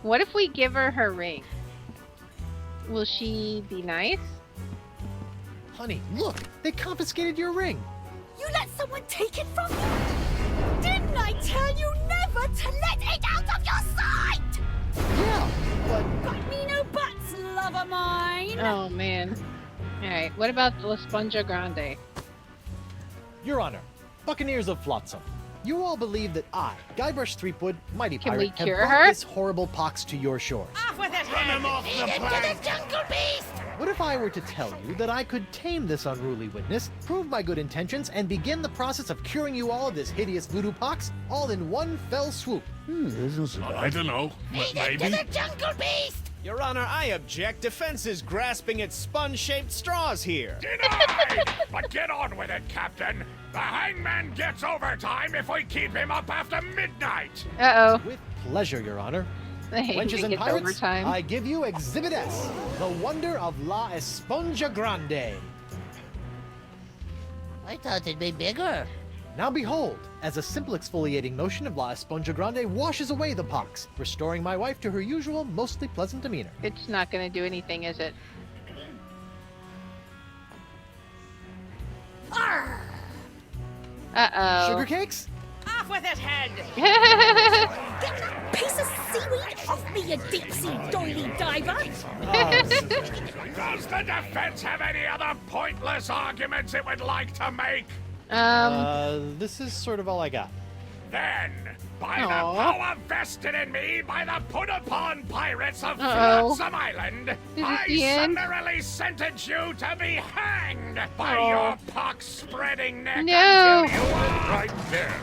What if we give her her ring? Will she be nice?
Honey, look! They confiscated your ring!
You let someone take it from you? Didn't I tell you never to let it out of your sight?
Yeah, but...
Oh, man. Alright, what about La Sponja Grande?
Your Honor, Buccaneers of Flotsam, you all believe that I, Guybrush Threepwood, mighty
Can
pirate,
we
have
cure
brought
her?
this horrible pox to your shores.
Off with it,
Run him off the plank!
jungle beast!
What if I were to tell you that I could tame this unruly witness, prove my good intentions, and begin the process of curing you all of this hideous voodoo pox, all in one fell swoop?
I don't know. Maybe.
jungle beast!
Your Honor, I object. Defense is grasping at sponge-shaped straws here.
Denied! But get on with it, Captain. The hangman gets overtime if we keep him up after midnight.
Uh-oh.
With pleasure, Your Honor.
The
Wenches
hangman
and
gets
pirates,
overtime.
I give you Exhibit S, the wonder of La Esponja Grande.
I thought it'd be bigger.
Now behold, as a simple exfoliating motion of La Esponja Grande washes away the pox, restoring my wife to her usual, mostly pleasant demeanor.
It's not going to do anything, is it? Uh-oh.
Sugar cakes?
Off with it, head!
Get that piece of seaweed off me, you deep-sea doily diver!
Does the defense have any other pointless arguments it would like to make?
This is sort of all I got.
Then, by
Aw.
the power vested in me by the put-upon pirates of
Uh-oh.
Flotsam Island,
Is
I
this the end?
summarily sentence you to be hanged by
Aw.
your pox-spreading neck
No.
until you are right there.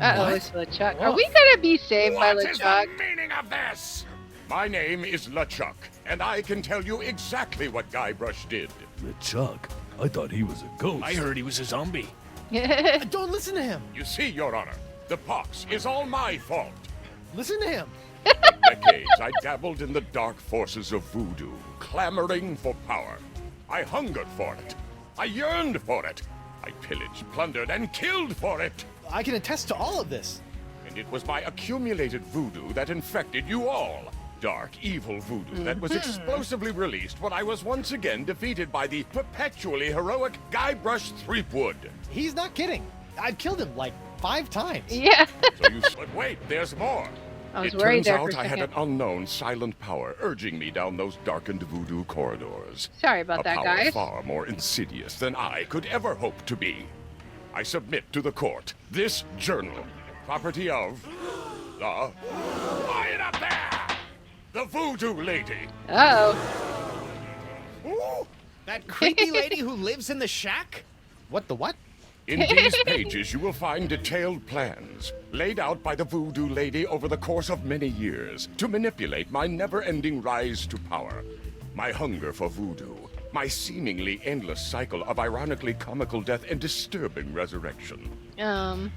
Uh-oh, it's LeChuck. Are we going to be saved by
What is the
LeChuck?
meaning of this? My name is LeChuck, and I can tell you exactly what Guybrush did.
LeChuck? I thought he was a ghost.
I heard he was a zombie.
Don't listen to him!
You see, Your Honor, the pox is all my fault.
Listen to him!
Decades I dabbled in the dark forces of voodoo, clamoring for power. I hungered for it. I yearned for it. I pillaged, plundered, and killed for it.
I can attest to all of this.
And it was my accumulated voodoo that infected you all. Dark, evil voodoo that was explosively released when I was once again defeated by the perpetually heroic Guybrush Threepwood.
He's not kidding. I've killed him like 5 times.
Yeah.
So you but wait, there's more.
I was
It
worried
turns
there
out
for a
I had an
second.
unknown silent power urging me down those darkened voodoo corridors.
Sorry about
A
that,
power
guys.
far more insidious than I could ever hope to be. I submit to the court this journal, property of the... Quiet up there! The Voodoo Lady.
Uh-oh.
Ooh, that creepy lady who lives in the shack?
What the what?
In these pages, you will find detailed plans laid out by the Voodoo Lady over the course of many years to manipulate my never-ending rise to power, my hunger for voodoo, my seemingly endless cycle of ironically comical death and disturbing resurrection,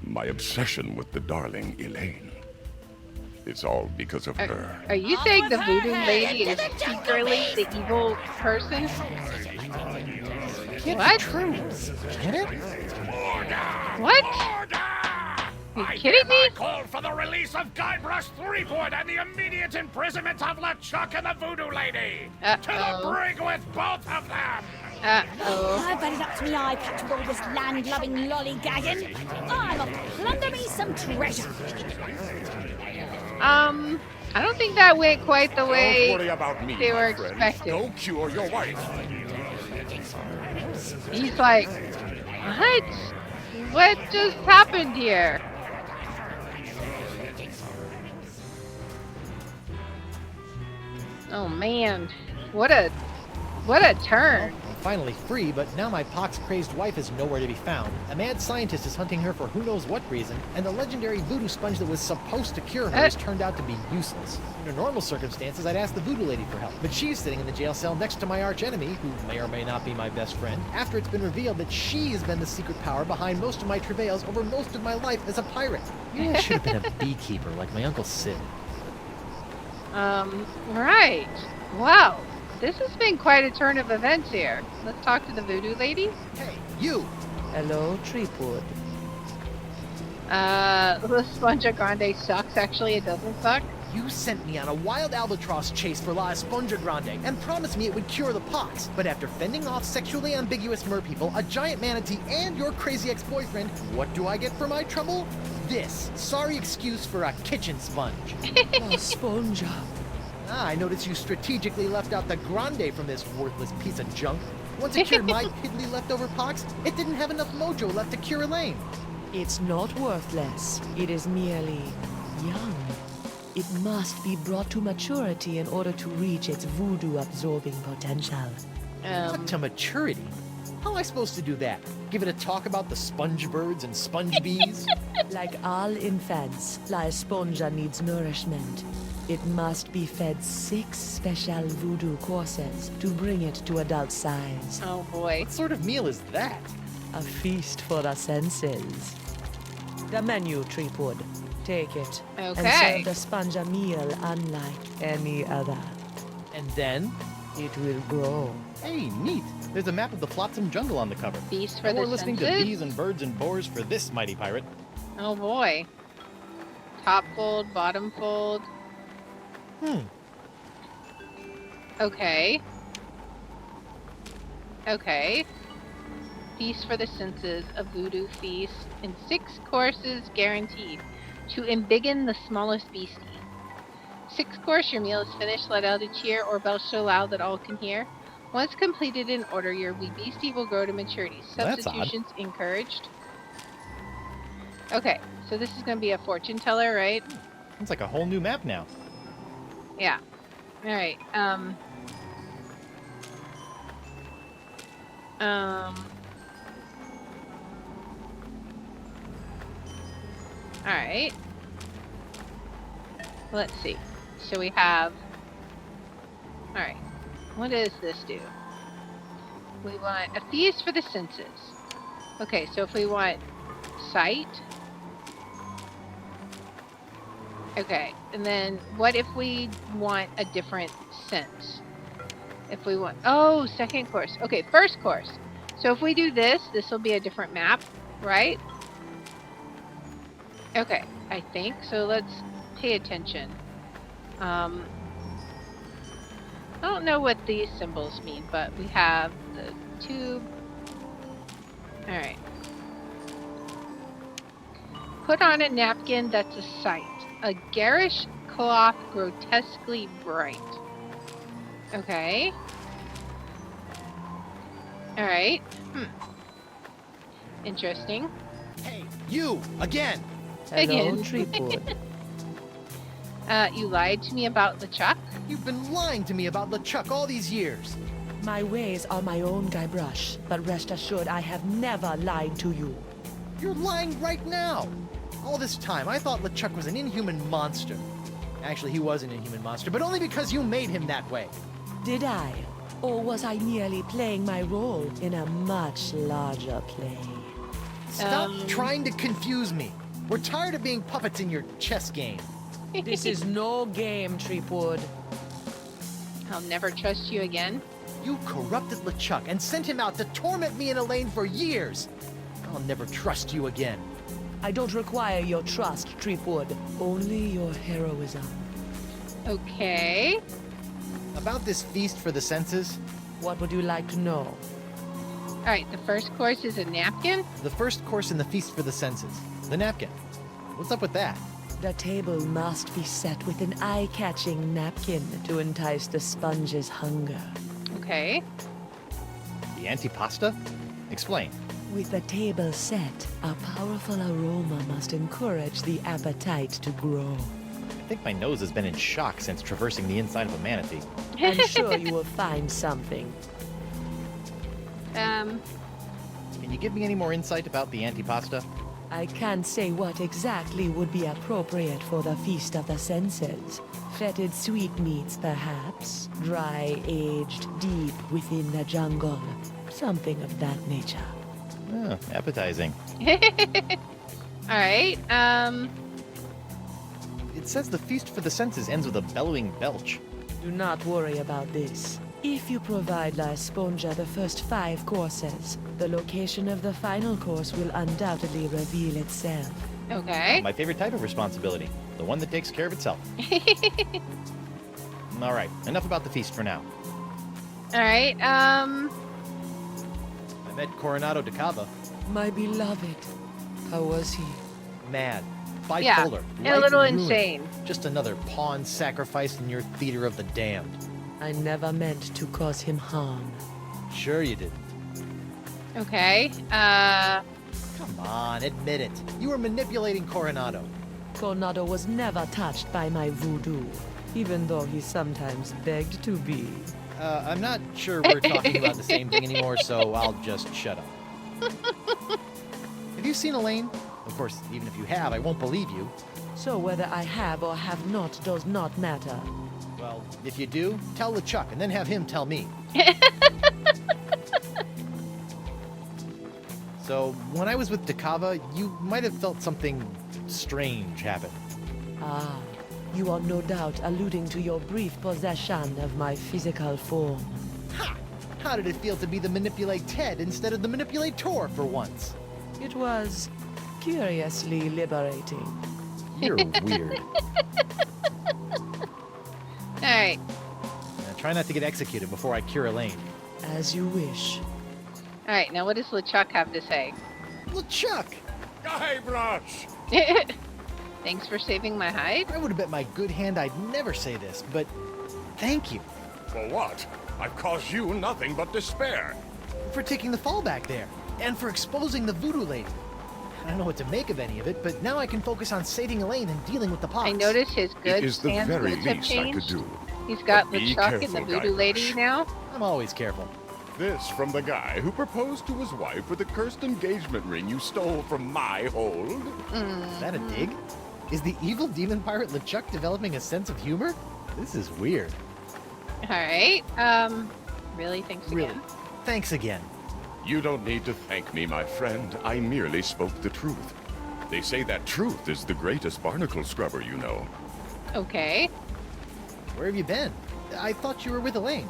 my obsession with the darling Elaine. It's all because of her.
Are you saying the voodoo lady is secretly the evil person? What?
True. Get it?
What?
Order!
You
I
kidding me?
hereby call for the release of Guybrush Threepwood and the immediate imprisonment of LeChuck and the Voodoo Lady. To the
Uh-oh.
brig with both of them.
Uh-oh.
I've had it up to me eye patch with all this land-loving lollygagging. I'm off to plunder me some treasure.
I don't think that went quite the
Don't
way
worry about me,
they were
my friend.
expecting.
Go cure your wife.
He's like, what? What just happened here? Oh man, what a turn.
I'm finally free, but now my pox-crazed wife is nowhere to be found. A mad scientist is hunting her for who knows what reason, and the legendary voodoo sponge that was supposed to cure her has turned out to be useless. Under normal circumstances, I'd ask the voodoo lady for help, but she's sitting in the jail cell next to my archenemy, who may or may not be my best friend, after it's been revealed that she has been the secret power behind most of my travails over most of my life as a pirate. Maybe I should have been a beekeeper like my Uncle Sid.
Right. Wow. This has been quite a turn of events here. Let's talk to the voodoo lady.
Hey, you!
Hello, Treepwood.
La Sponja Grande sucks. Actually, it doesn't suck.
You sent me on a wild albatross chase for La Esponja Grande and promised me it would cure the pox. But after fending off sexually ambiguous merpeople, a giant manatee, and your crazy ex-boyfriend, what do I get for my trouble? This sorry excuse for a kitchen sponge.
La Sponja.
Ah, I noticed you strategically left out the grande from this worthless piece of junk. Once it cured my piddly leftover pox, it didn't have enough mojo left to cure Elaine.
It's not worthless. It is merely young. It must be brought to maturity in order to reach its voodoo-absorbing potential.
What to maturity? How am I supposed to do that? Give it a talk about the sponge birds and sponge bees?
Like all infants, La Esponja needs nourishment. It must be fed 6 special voodoo courses to bring it to adult size.
Oh boy.
What sort of meal is that?
A feast for the senses. The menu, Treepwood. Take it. And
Okay.
serve the sponge a meal unlike any other.
And then?
It will grow.
Hey, neat. There's a map of the Flotsam jungle on the cover.
Feast for
And
the
we're listening to
senses?
bees and birds and boars for this mighty pirate.
Oh boy. Top fold, bottom fold. Okay. Okay. Feast for the senses, a voodoo feast, and 6 courses guaranteed to embiggen the smallest beastie. 6 course, your meal is finished, let out a cheer or belch so loud that all can hear. Once completed in order, your wee beastie will grow to maturity.
That's odd.
Substitutions encouraged. Okay, so this is going to be a fortune teller, right?
It's like a whole new map now.
Yeah. Alright, Alright. Let's see. So we have... Alright. What does this do? We want a feast for the senses. Okay, so if we want sight... Okay, and then what if we want a different sense? If we want... Oh, second course. Okay, first course. So if we do this, this will be a different map, right? Okay, I think. So let's pay attention. I don't know what these symbols mean, but we have the tube. Alright. Put on a napkin that's a sight. A garish cloth grotesquely bright. Okay. Alright. Interesting.
Hey, you! Again!
Hello,
Again.
Treepwood.
You lied to me about LeChuck?
You've been lying to me about LeChuck all these years.
My ways are my own, Guybrush, but rest assured I have never lied to you.
You're lying right now. All this time, I thought LeChuck was an inhuman monster. Actually, he was an inhuman monster, but only because you made him that way.
Did I? Or was I merely playing my role in a much larger play?
Stop trying to confuse me. We're tired of being puppets in your chess game.
This is no game, Treepwood.
I'll never trust you again.
You corrupted LeChuck and sent him out to torment me and Elaine for years. I'll never trust you again.
I don't require your trust, Treepwood. Only your heroism.
Okay.
About this feast for the senses,
What would you like to know?
Alright, the first course is a napkin.
the first course in the feast for the senses, the napkin. What's up with that?
The table must be set with an eye-catching napkin to entice the sponge's hunger.
Okay.
The antipasta? Explain.
With the table set, a powerful aroma must encourage the appetite to grow.
I think my nose has been in shock since traversing the inside of a manatee.
I'm sure you will find something.
Can you give me any more insight about the antipasta?
I can't say what exactly would be appropriate for the Feast of the Senses. Fetid sweetmeats, perhaps. Dry, aged deep within the jungle. Something of that nature.
Oh, appetizing.
Alright,
It says the feast for the senses ends with a bellowing belch.
Do not worry about this. If you provide La Esponja the first 5 courses, the location of the final course will undoubtedly reveal itself.
okay.
My favorite type of responsibility. The one that takes care of itself. All right, enough about the feast for now.
Alright,
I met Coronado de Cava.
My beloved. How was he?
Mad. bipolar.
Yeah, a
life
little
ruined.
insane.
Just another pawn sacrificed in your theater of the damned.
I never meant to cause him harm.
Sure you did.
Okay.
Come on, admit it. You were manipulating Coronado.
Coronado was never touched by my voodoo, even though he sometimes begged to be.
I'm not sure we're talking about the same thing anymore, so I'll just shut up. Have you seen Elaine? Of course, even if you have, I won't believe you.
So whether I have or have not does not matter.
Well, if you do, tell LeChuck and then have him tell me. So, when I was with Dakava, you might have felt something strange happen.
Ah, you are no doubt alluding to your brief possession of my physical form.
Ha! How did it feel to be the Manipulate Ted instead of the Manipulator for once?
It was curiously liberating.
You're weird.
Alright.
Now, try not to get executed before I cure Elaine.
As you wish.
Alright, now what does LeChuck have to say?
LeChuck!
Guybrush!
Thanks for saving my hide?
I would have bet my good hand I'd never say this, but thank you
For what? I've caused you nothing but despair.
for taking the fall back there, and for exposing the voodoo lady. I don't know what to make of any of it, but now I can focus on saving Elaine and dealing with the pox.
I notice his good
It is the
hands
very
moves have
least I could
changed.
do.
He's got
But be
LeChuck and the
careful,
voodoo lady
Guybrush.
now.
I'm always careful.
This from the guy who proposed to his wife with the cursed engagement ring you stole from my hold.
Is that a dig? Is the evil demon pirate LeChuck developing a sense of humor? This is weird.
Alright. Really? Thanks again.
Really. Thanks again.
You don't need to thank me, my friend. I merely spoke the truth. They say that truth is the greatest barnacle scrubber you know.
Okay.
Where have you been? I thought you were with Elaine.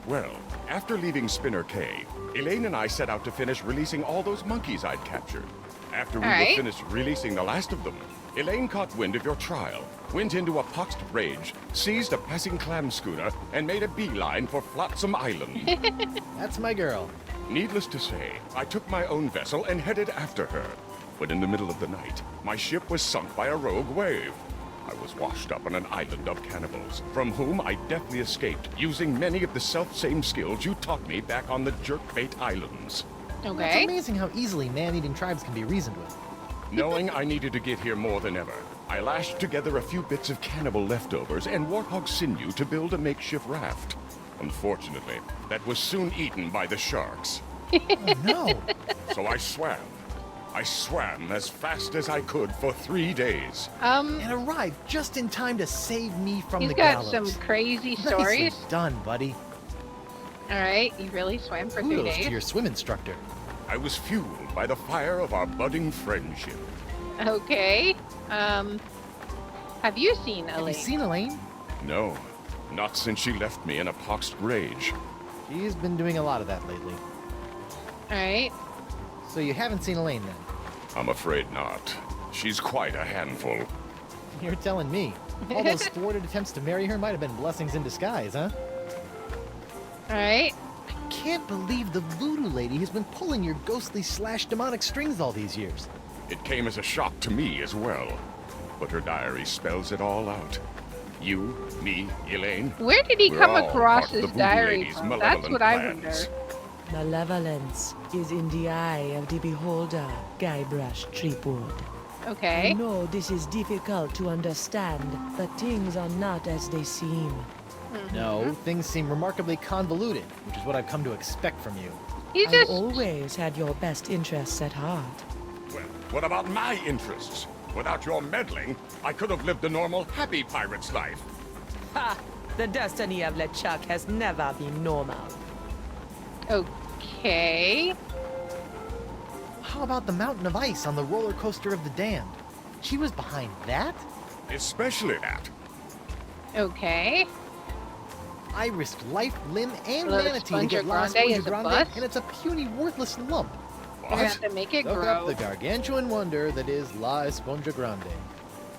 Well, after leaving Spinner Cay, Elaine and I set out to finish releasing all those monkeys I'd captured. After we
All right.
were finished releasing the last of them, Elaine caught wind of your trial, went into a poxed rage, seized a passing clam schooner, and made a beeline for Flotsam Island.
That's my girl.
Needless to say, I took my own vessel and headed after her. But in the middle of the night, my ship was sunk by a rogue wave. I was washed up on an island of cannibals, from whom I deftly escaped, using many of the self-same skills you taught me back on the Jerkbait Islands.
It's
Okay.
amazing how easily man-eating tribes can be reasoned with.
Knowing I needed to get here more than ever, I lashed together a few bits of cannibal leftovers and warthog sinew to build a makeshift raft. Unfortunately, that was soon eaten by the sharks.
Oh no!
So I swam. I swam as fast as I could for 3 days.
And arrived just in time to save me from
He's
the
got
gallows.
some crazy
Nicely
stories.
done, buddy.
Alright, you really swam for 3
Kudos
days?
to your swim instructor.
I was fueled by the fire of our budding friendship.
Okay. Have you seen
Have
Elaine?
you seen Elaine?
No, not since she left me in a poxed rage.
She's been doing a lot of that lately.
Alright.
So you haven't seen Elaine then?
I'm afraid not. She's quite a handful.
You're telling me. All those thwarted attempts to marry her might have been blessings in disguise, huh?
Alright.
I can't believe the voodoo lady has been pulling your ghostly / demonic strings all these years.
It came as a shock to me as well. But her diary spells it all out. You, me, Elaine.
Where did he
we're
come
all
across
part of the
his
Voodoo
diary
Lady's
from? That's
malevolent
what I wonder.
plans.
Malevolence is in the eye of the beholder, Guybrush Treepwood. I
Okay.
know this is difficult to understand, but things are not as they seem.
No, things seem remarkably convoluted, which is what I've come to expect from you.
He
I
just
always had your best interests at heart.
Well, what about my interests? Without your meddling, I could have lived a normal, happy pirate's life.
Ha! The destiny of LeChuck has never been normal.
okay.
How about the mountain of ice on the roller coaster of the damned? She was behind that?
Especially that.
Okay.
I risked life, limb, and
La
manatee to get La
Esponja
Esponja
is a
Grande,
bust?
and it's a puny, worthless lump.
You're gonna have to make it
Look
grow.
up the gargantuan wonder that is La Esponja Grande.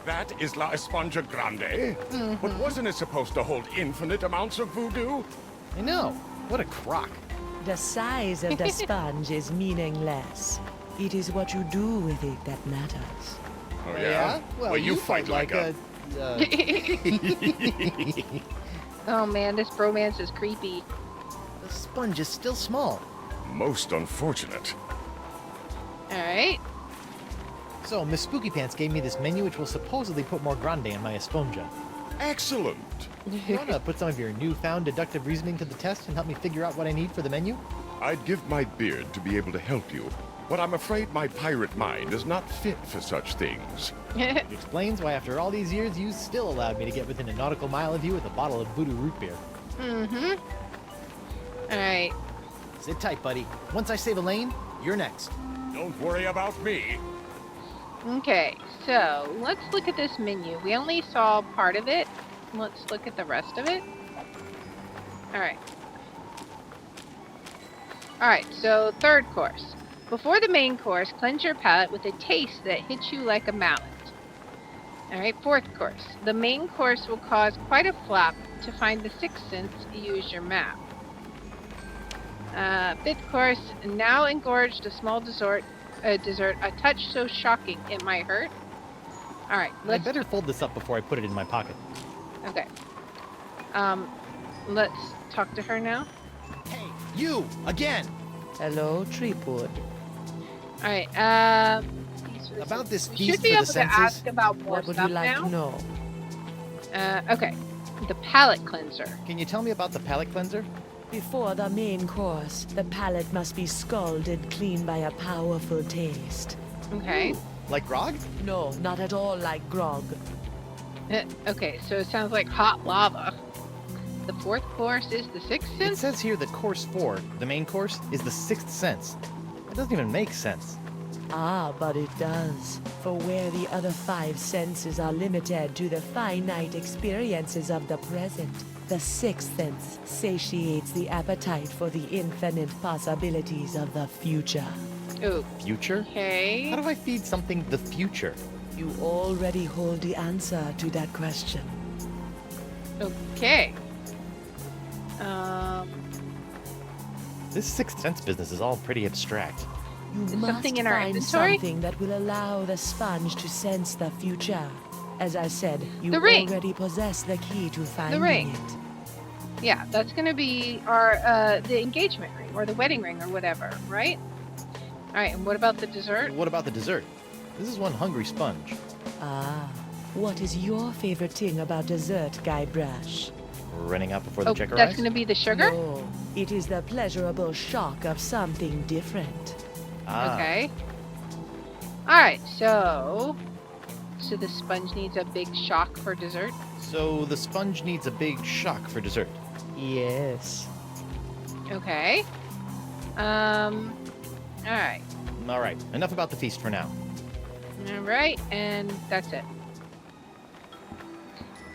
That is La Esponja Grande. But wasn't it supposed to hold infinite amounts of voodoo?
I know. What a crock.
The size of the sponge is meaningless. It is what you do with it that matters.
Oh, yeah?
Well,
you fight like a...
Oh man, this bromance is creepy.
The sponge is still small.
Most unfortunate.
Alright.
So, Miss Spooky Pants gave me this menu which will supposedly put more grande in my esponja.
Excellent.
You wanna put some of your newfound deductive reasoning to the test and help me figure out what I need for the menu?
I'd give my beard to be able to help you, but I'm afraid my pirate mind is not fit for such things.
It explains why after all these years you still allowed me to get within a nautical mile of you with a bottle of voodoo root beer.
Mm-hmm. Alright.
Sit tight, buddy. Once I save a lane, you're next.
Don't worry about me.
Okay, so let's look at this menu. We only saw part of it. Let's look at the rest of it. Alright. Alright, so third course. Before the main course, cleanse your palate with a taste that hits you like a mallet. Alright, fourth course. The main course will cause quite a flop to find the sixth sense. Use your map. Fifth course. Now engorged a small dessert, a touch so shocking it might hurt. Alright,
I better fold this up before I put it in my pocket.
Okay. Let's talk to her now.
Hey, you! Again!
Hello, Treepwood.
Alright,
About this
we
feast
should be
for
able
the
to
senses.
ask about more
What would
stuff
you like
now.
to know?
Okay. The palate cleanser.
Can you tell me about the palate cleanser?
Before the main course, the palate must be scalded clean by a powerful taste.
Okay.
Like grog?
No, not at all like grog.
Okay, so it sounds like hot lava. The fourth course is the sixth
It
sense?
says here that course 4, the main course, is the sixth sense. It doesn't even make sense.
Ah, but it does. For where the other 5 senses are limited to the finite experiences of the present, the sixth sense satiates the appetite for the infinite possibilities of the future.
Oh,
Future?
okay.
How do I feed something the future?
You already hold the answer to that question.
Okay.
This sixth sense business is all pretty abstract.
You
Is
must
something in our
find
inventory?
something that will allow the sponge to sense the future. As I said, you
The ring.
already possess the key to finding
ring.
it.
Yeah, that's gonna be our, the engagement ring, or the wedding ring, or whatever, right? Alright, and what about the dessert?
What about the dessert? This is one hungry sponge.
Ah, what is your favorite thing about dessert, Guybrush?
Running out before the
Oh,
check
that's
arrives?
gonna be the sugar?
No, it is the pleasurable shock of something different.
Ah.
Okay. Alright, so the sponge needs a big shock for dessert?
So the sponge needs a big shock for dessert.
Yes.
Okay. Alright.
Alright, enough about the feast for now.
Alright, and that's it.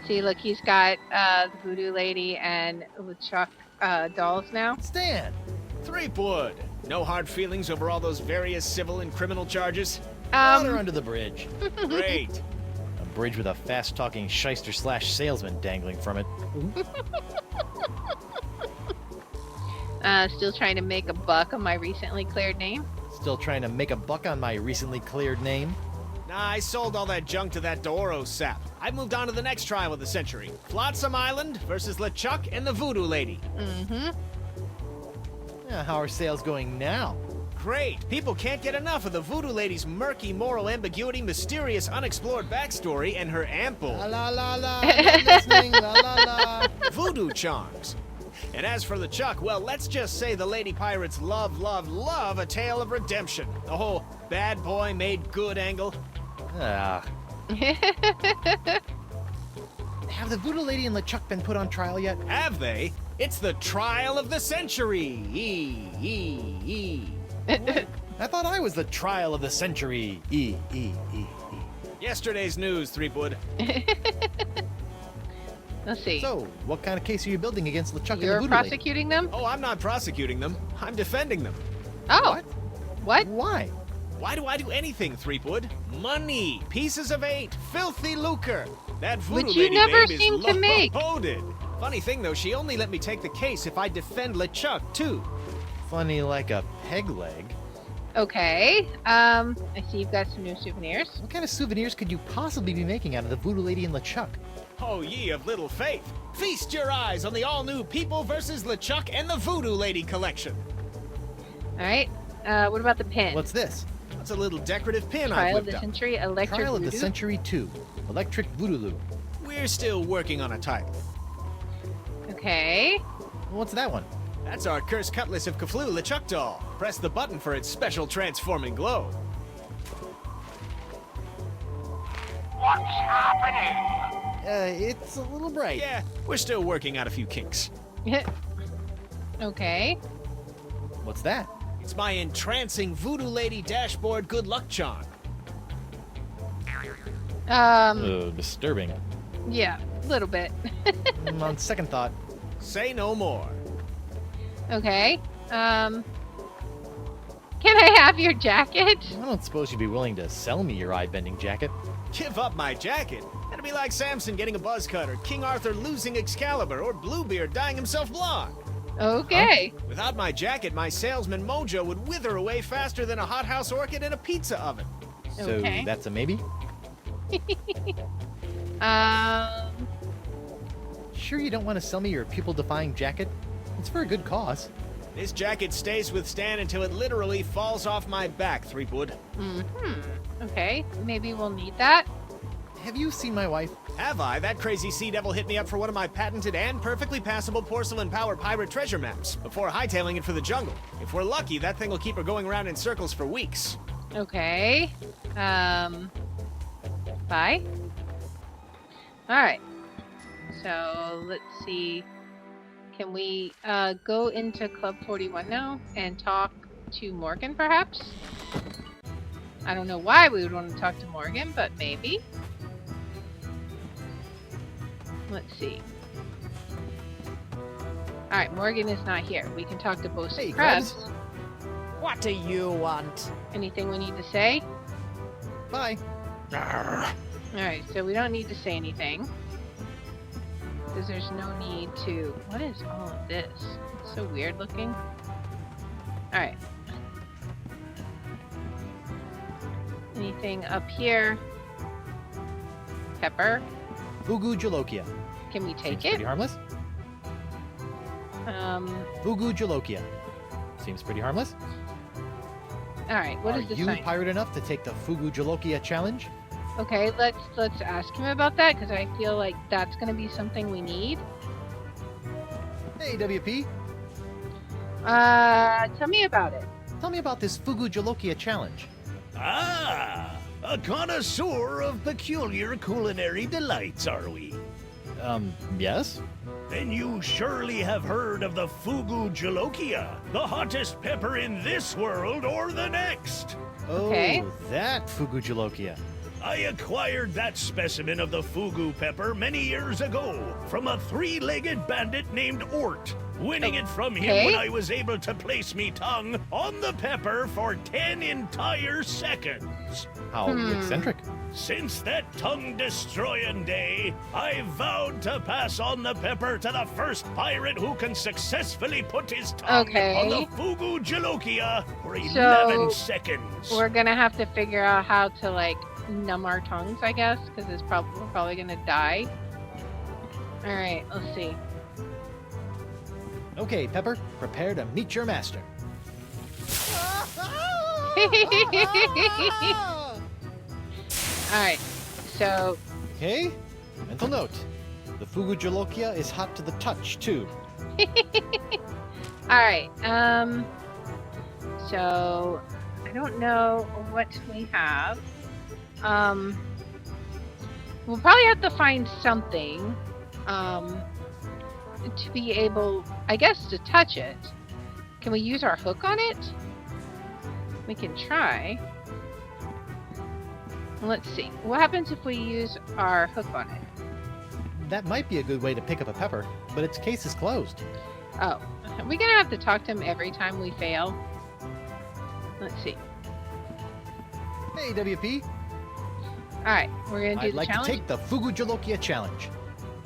See, look, he's got the voodoo lady and LeChuck dolls now.
Stan!
Threepwood! No hard feelings over all those various civil and criminal charges?
Water under the bridge.
Great.
A bridge with a fast-talking shyster/salesman dangling from it.
Still trying to make a buck on my recently cleared name.
Still trying to make a buck on my recently cleared name.
Nah, I sold all that junk to that Doro sap. I've moved on to the next trial of the century. Flotsam Island versus LeChuck and the Voodoo Lady.
Mm-hmm.
Yeah, how are sales going now?
Great! People can't get enough of the Voodoo Lady's murky moral ambiguity, mysterious, unexplored backstory, and her ample
La la la la, I'm listening, la la la.
voodoo charms. And as for LeChuck, well, let's just say the Lady Pirates love a tale of redemption. The whole bad boy made good angle.
Ah. Have the Voodoo Lady and LeChuck been put on trial yet?
Have they? It's the trial of the century.
I thought I was the trial of the century. E.
Yesterday's news, Threepwood.
Let's see.
So, what kind of case are you building against LeChuck and the
You're
Voodoo Lady?
prosecuting them?
Oh, I'm not prosecuting them. I'm defending them.
Oh. What?
Why?
Why do I do anything, Threepwood? Money, pieces of 8, filthy lucre. That Voodoo
Which you
Lady
never
babe
seem
is
to make.
loaded. Funny thing though, she only let me take the case if I defend LeChuck too.
Funny like a peg leg.
Okay. I see you've got some new souvenirs.
What kind of souvenirs could you possibly be making out of the Voodoo Lady and LeChuck?
Oh, ye of little faith. Feast your eyes on the all-new People vs. LeChuck and the Voodoo Lady collection.
All right. What about the pin?
What's this?
That's a little decorative pin I've
Trial of
whipped
the
up.
Century Electric
Trial of the
Voodoo?
Century 2. Electric Voodoo.
We're still working on a title.
Okay.
What's that one?
That's our Cursed Cutlass of Cthulhu LeChuck doll. Press the button for its special transforming glow.
What's happening?
It's a little bright.
Yeah, we're still working out a few kinks.
Okay.
What's that?
It's my entrancing Voodoo Lady dashboard good luck charm.
Disturbing.
Yeah, a little bit.
On second thought.
Say no more.
Okay. Can I have your jacket?
I don't suppose you'd be willing to sell me your eye-bending jacket.
Give up my jacket? That'd be like Samson getting a buzz cut, or King Arthur losing Excalibur, or Bluebeard dyeing himself blonde.
Okay.
Huh? Without my jacket, my salesman mojo would wither away faster than a hothouse orchid in a pizza oven.
So
Okay.
that's a maybe? Sure you don't want to sell me your pupil-defying jacket? It's for a good cause.
This jacket stays with Stan until it literally falls off my back, Threepwood.
Okay, maybe we'll need that.
Have you seen my wife?
Have I? That crazy sea devil hit me up for one of my patented and perfectly passable porcelain power pirate treasure maps before hightailing it for the jungle. If we're lucky, that thing will keep her going around in circles for weeks.
Okay. Bye. Alright. So, let's see. Can we go into Club 41 now and talk to Morgan, perhaps? I don't know why we would want to talk to Morgan, but maybe. Let's see. Alright, Morgan is not here. We can talk to Bosun
Hey,
Krebs.
Krebs.
What do you want?
Anything we need to say?
Bye.
Alright, so we don't need to say anything. Because there's no need to... What is all of this? It's so weird looking. Alright. Anything up here? Pepper?
Fugu Jalokia.
Can we take
Seems
it?
pretty harmless. Fugu Jalokia. Seems pretty harmless.
Alright, what
Are
is the
you
sign?
pirate enough to take the Fugu Jalokia challenge?
Okay, let's ask him about that, because I feel like that's going to be something we need.
Hey, WP.
Tell me about it.
Tell me about this Fugu Jalokia challenge.
Ah, a connoisseur of peculiar culinary delights, are we?
Yes?
Then you surely have heard of the Fugu Jalokia, the hottest pepper in this world or the next.
Okay.
Oh, that Fugu Jalokia.
I acquired that specimen of the Fugu pepper many years ago from a three-legged bandit named Ort, winning it from him when I was able to place me tongue on the pepper for 10 entire seconds.
How eccentric.
Since that tongue-destroying day, I vowed to pass on the pepper to the first pirate who can successfully put his tongue on the Fugu Jalokia for 11 seconds.
We're gonna have to figure out how to, like, numb our tongues, I guess, because we're probably gonna die. Alright, let's see.
Okay, Pepper, prepare to meet your master.
Alright, so...
Okay, mental note. The Fugu Jalokia is hot to the touch, too.
Alright, so... I don't know what we have. We'll probably have to find something, to be able, I guess, to touch it. Can we use our hook on it? We can try. Let's see. What happens if we use our hook on it?
That might be a good way to pick up a pepper, but its case is closed.
Oh. Are we gonna have to talk to him every time we fail? Let's see.
Hey, WP.
Alright, we're gonna do
I'd
the
like
challenge.
to take the Fugu Jalokia challenge.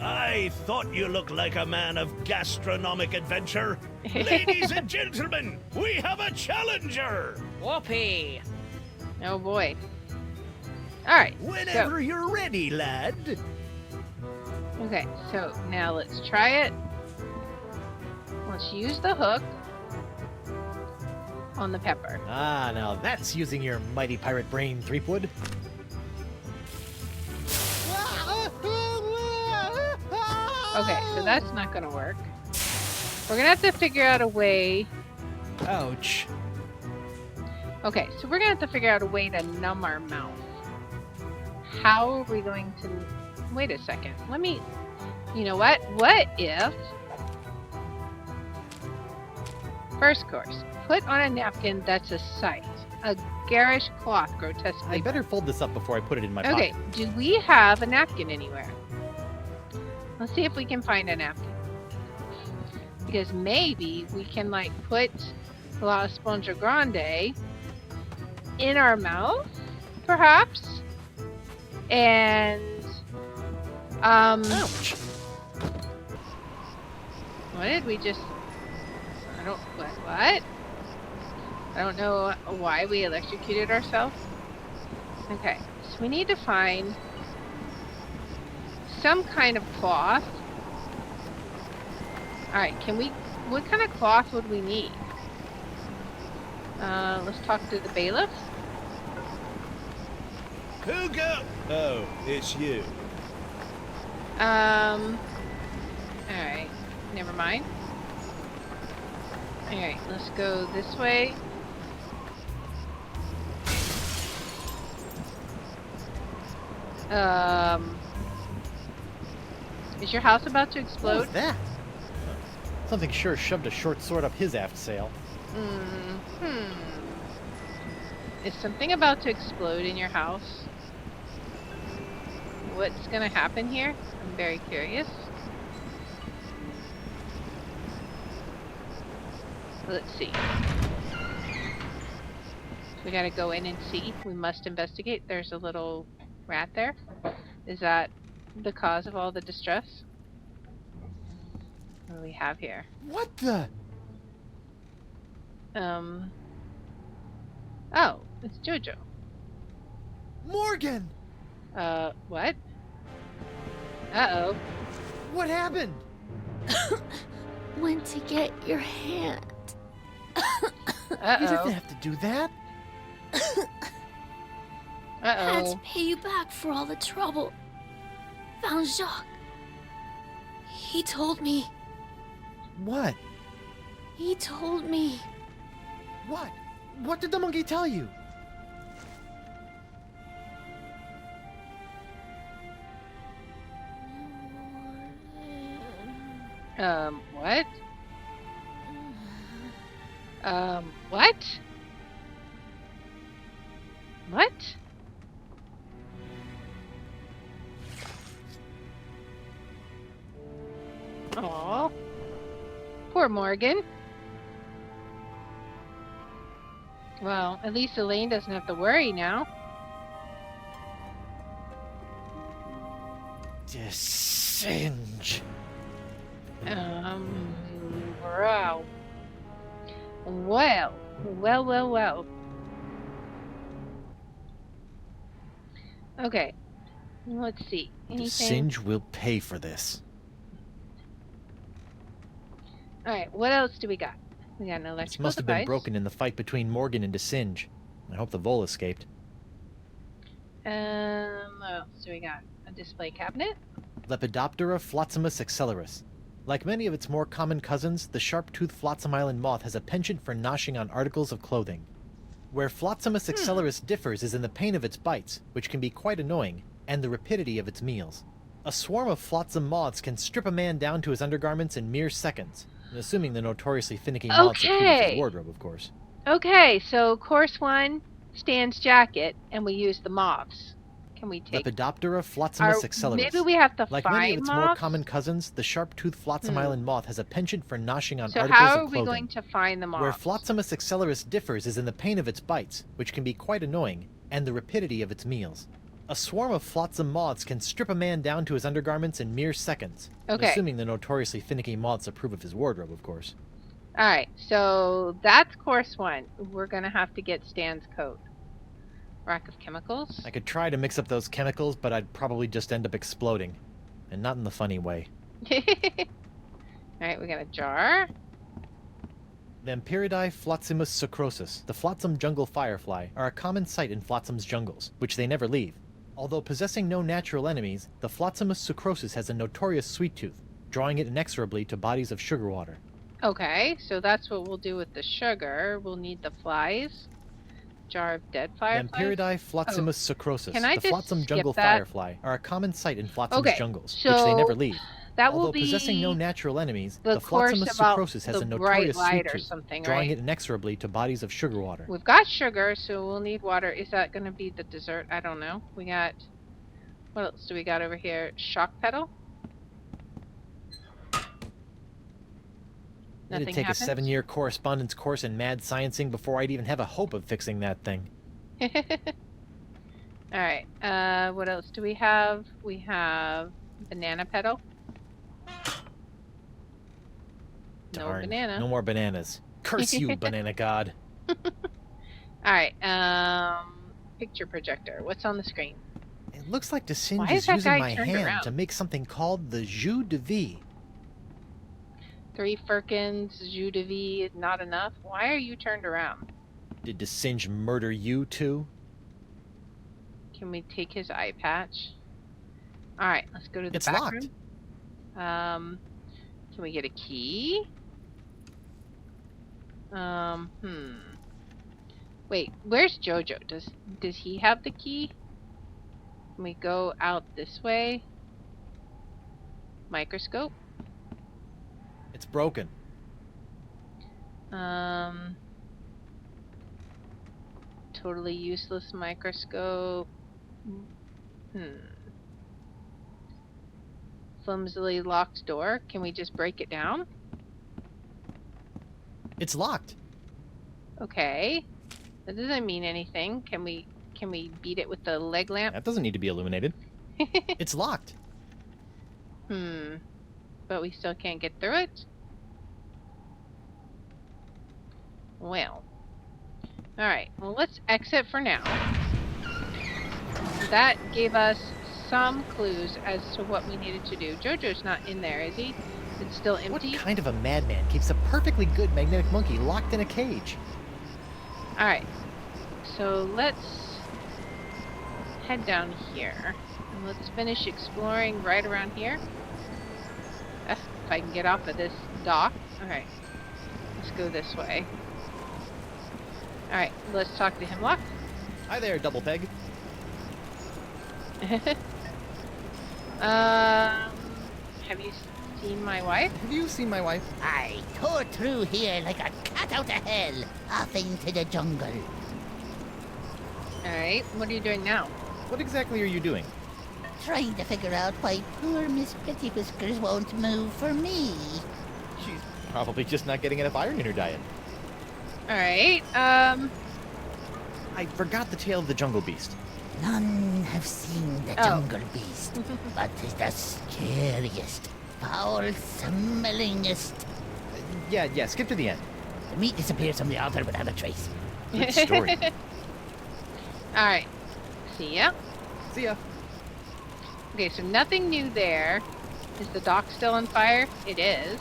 I thought you looked like a man of gastronomic adventure. Ladies and gentlemen, we have a challenger.
Whoopee!
Oh boy. Alright.
Whenever you're ready, lad.
Okay, so now let's try it. Let's use the hook on the pepper.
Ah, now that's using your mighty pirate brain, Threepwood.
Okay, so that's not gonna work. We're gonna have to figure out a way.
Ouch.
Okay, so we're gonna have to figure out a way to numb our mouth. How are we going to... Wait a second. Let me... You know what? What if... First course. Put on a napkin that's a sight. A garish cloth grotesquely...
I better fold this up before I put it in my
Okay,
pocket.
do we have a napkin anywhere? Let's see if we can find a napkin. Because maybe we can, like, put La Esponja Grande in our mouth, perhaps? And,
Ouch!
what did we just... What? I don't know why we electrocuted ourselves. Okay, so we need to find some kind of cloth. Alright, what kind of cloth would we need? Let's talk to the bailiff.
Cougar! Oh, it's you.
Alright, never mind. Alright, let's go this way. Is your house about to
What
explode?
was that? Something sure shoved a short sword up his aft sail.
Is something about to explode in your house? What's gonna happen here? I'm very curious. Let's see. We gotta go in and see. We must investigate. There's a little rat there. Is that the cause of all the distress? What do we have here?
What the?
Oh, it's Jojo.
Morgan!
What? Uh-oh.
What happened?
Went to get your hand.
You
Uh-oh.
didn't have to do that.
Had to
Uh-oh.
pay you back for all the trouble. Found Jacques. He told me.
What?
He told me.
What? What did the monkey tell you?
What? What? What? Aw. Poor Morgan. Well, at least Elaine doesn't have to worry now.
Singe.
Wow. Well. Okay. Let's see. Anything?
Singe will pay for this.
Alright, what else do we got? We got an
This
electrical
must have been
device.
broken in the fight between Morgan and DeSinge. I hope the vole escaped.
What else do we got? A display cabinet?
Lepidoptera flotzimus accelerus. Like many of its more common cousins, the sharp-toothed flotsam island moth has a penchant for noshing on articles of clothing. Where Flotzimus accelerus differs is in the pain of its bites, which can be quite annoying, and the rapidity of its meals. A swarm of flotsam moths can strip a man down to his undergarments in mere seconds, assuming the notoriously finicky moths approve of his wardrobe, of course.
Okay, so course 1, Stan's jacket, and we use the moths. Can we take...
Lepidoptera flotzimus accelerus.
Maybe we have to
Like
find
many of its
moths?
more common cousins, the sharp-toothed flotsam island moth has a penchant for noshing on
So
articles
how
of
are
clothing.
we going to find the moths?
Where Flotzimus accelerus differs is in the pain of its bites, which can be quite annoying, and the rapidity of its meals. A swarm of flotsam moths can strip a man down to his undergarments in mere seconds.
Okay.
Assuming the notoriously finicky moths approve of his wardrobe, of course.
Alright, so that's course 1. We're gonna have to get Stan's coat. Rack of chemicals.
I could try to mix up those chemicals, but I'd probably just end up exploding. And not in the funny way.
Alright, we got a jar.
Vampiridae flotzimus sucrosus, the flotsam jungle firefly, are a common sight in flotsam's jungles, which they never leave. Although possessing no natural enemies, the flotzimus sucrosus has a notorious sweet tooth, drawing it inexorably to bodies of sugar water.
Okay, so that's what we'll do with the sugar. We'll need the flies. Jar of dead fireflies.
Vampiridae flotzimus sucrosus,
Can I
the
just
flotsam jungle
skip that?
firefly, are a common sight in flotsam's
Okay,
jungles,
so
which they never leave.
that will
Although
be
possessing no natural enemies,
the
the
course
flotzimus
about
sucrosus has
the
a
bright
notorious
light
sweet
or
tooth,
something,
drawing
right?
it inexorably to bodies of sugar water.
We've got sugar, so we'll need water. Is that going to be the dessert? I don't know. We got... What else do we got over here? Shock pedal?
It'd
Nothing
take
happens?
a 7-year correspondence course in mad sciencing before I'd even have a hope of fixing that thing.
Alright, what else do we have? We have banana pedal. No
Darn,
banana.
no more bananas. Curse you, banana god.
Alright, picture projector. What's on the screen?
It looks like
Why
DeSinge
is
is
that
using
guy
my
turned
hand
around?
to make something called the jus de vie.
3 firkins, jus de vie is not enough. Why are you turned around?
Did DeSinge murder you too?
Can we take his eye patch? Alright, let's go to the
It's
back
locked.
room. Can we get a key? Wait, where's Jojo? Does he have the key? Can we go out this way? Microscope?
It's broken.
Totally useless microscope. Flimsily locked door. Can we just break it down?
It's locked.
Okay. That doesn't mean anything. Can we beat it with the leg lamp?
That doesn't need to be illuminated. It's locked.
But we still can't get through it? Well. Alright, well let's exit for now. That gave us some clues as to what we needed to do. Jojo's not in there, is he? It's still empty?
What kind of a madman keeps a perfectly good magnetic monkey locked in a cage?
Alright, so let's head down here. And let's finish exploring right around here. If I can get off of this dock. Alright, let's go this way. Alright, let's talk to Hemlock.
Hi there, Double Peg.
Have you seen my wife?
Have you seen my wife?
I tore through here like a cat out of hell, off into the jungle.
Alright, what are you doing now?
What exactly are you doing?
Trying to figure out why poor Miss Pretty Whiskers won't move for me.
She's probably just not getting enough iron in her diet.
Alright,
I forgot the tale of the jungle beast.
None have seen the jungle beast, but 'tis the scariest, foul-smellingest.
Yeah, skip to the end.
The meat disappears from the altar without a trace.
Good story.
Alright, see ya.
See ya.
Okay, so nothing new there. Is the dock still on fire? It is.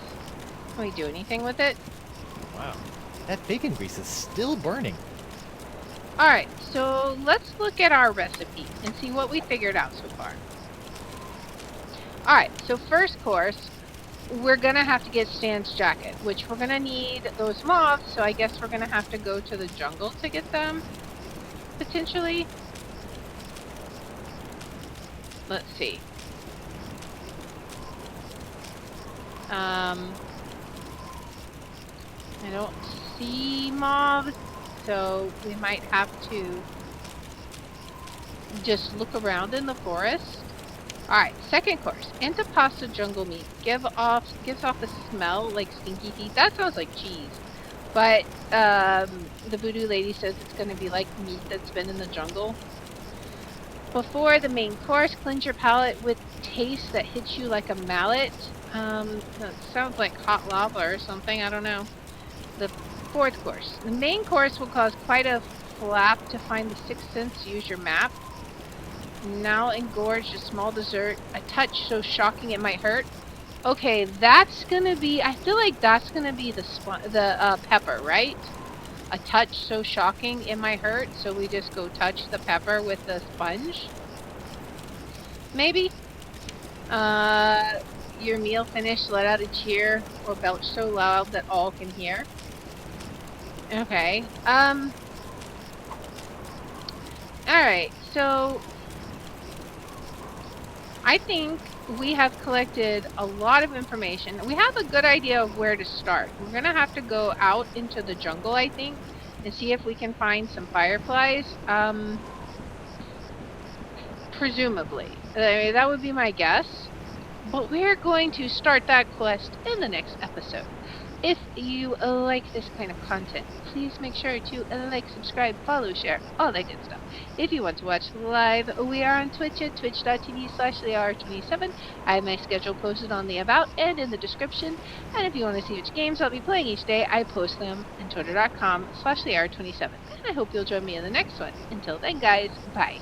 Can we do anything with it?
Wow. That bacon grease is still burning.
Alright, so let's look at our recipe and see what we figured out so far. Alright, so first course, we're gonna have to get Stan's jacket, which we're gonna need those moths, so I guess we're gonna have to go to the jungle to get them, potentially. Let's see. I don't see moths, so we might have to just look around in the forest. Alright, second course. Antipasta jungle meat gives off a smell like stinky feet. That sounds like cheese. But the voodoo lady says it's going to be like meat that's been in the jungle. Before the main course, cleanse your palate with taste that hits you like a mallet. That sounds like hot lava or something, I don't know. The fourth course. The main course will cause quite a flap to find the sixth sense. Use your map. Now engorge a small dessert. A touch so shocking it might hurt. Okay, that's gonna be, I feel like that's gonna be the pepper, right? A touch so shocking it might hurt, so we just go touch the pepper with the sponge? Maybe? Your meal finished, let out a cheer or belch so loud that all can hear. Okay, alright, so I think we have collected a lot of information. We have a good idea of where to start. We're gonna have to go out into the jungle, I think, and see if we can find some fireflies. Presumably. That would be my guess. But we're going to start that quest in the next episode. If you like this kind of content, please make sure to like, subscribe, follow, share, all that good stuff. If you want to watch live, we are on Twitch at twitch.tv/LeR27. I have my schedule posted on the About and in the description. And if you want to see which games I'll be playing each day, I post them on twitter.com/LeR27. And I hope you'll join me in the next one. Until then, guys, bye.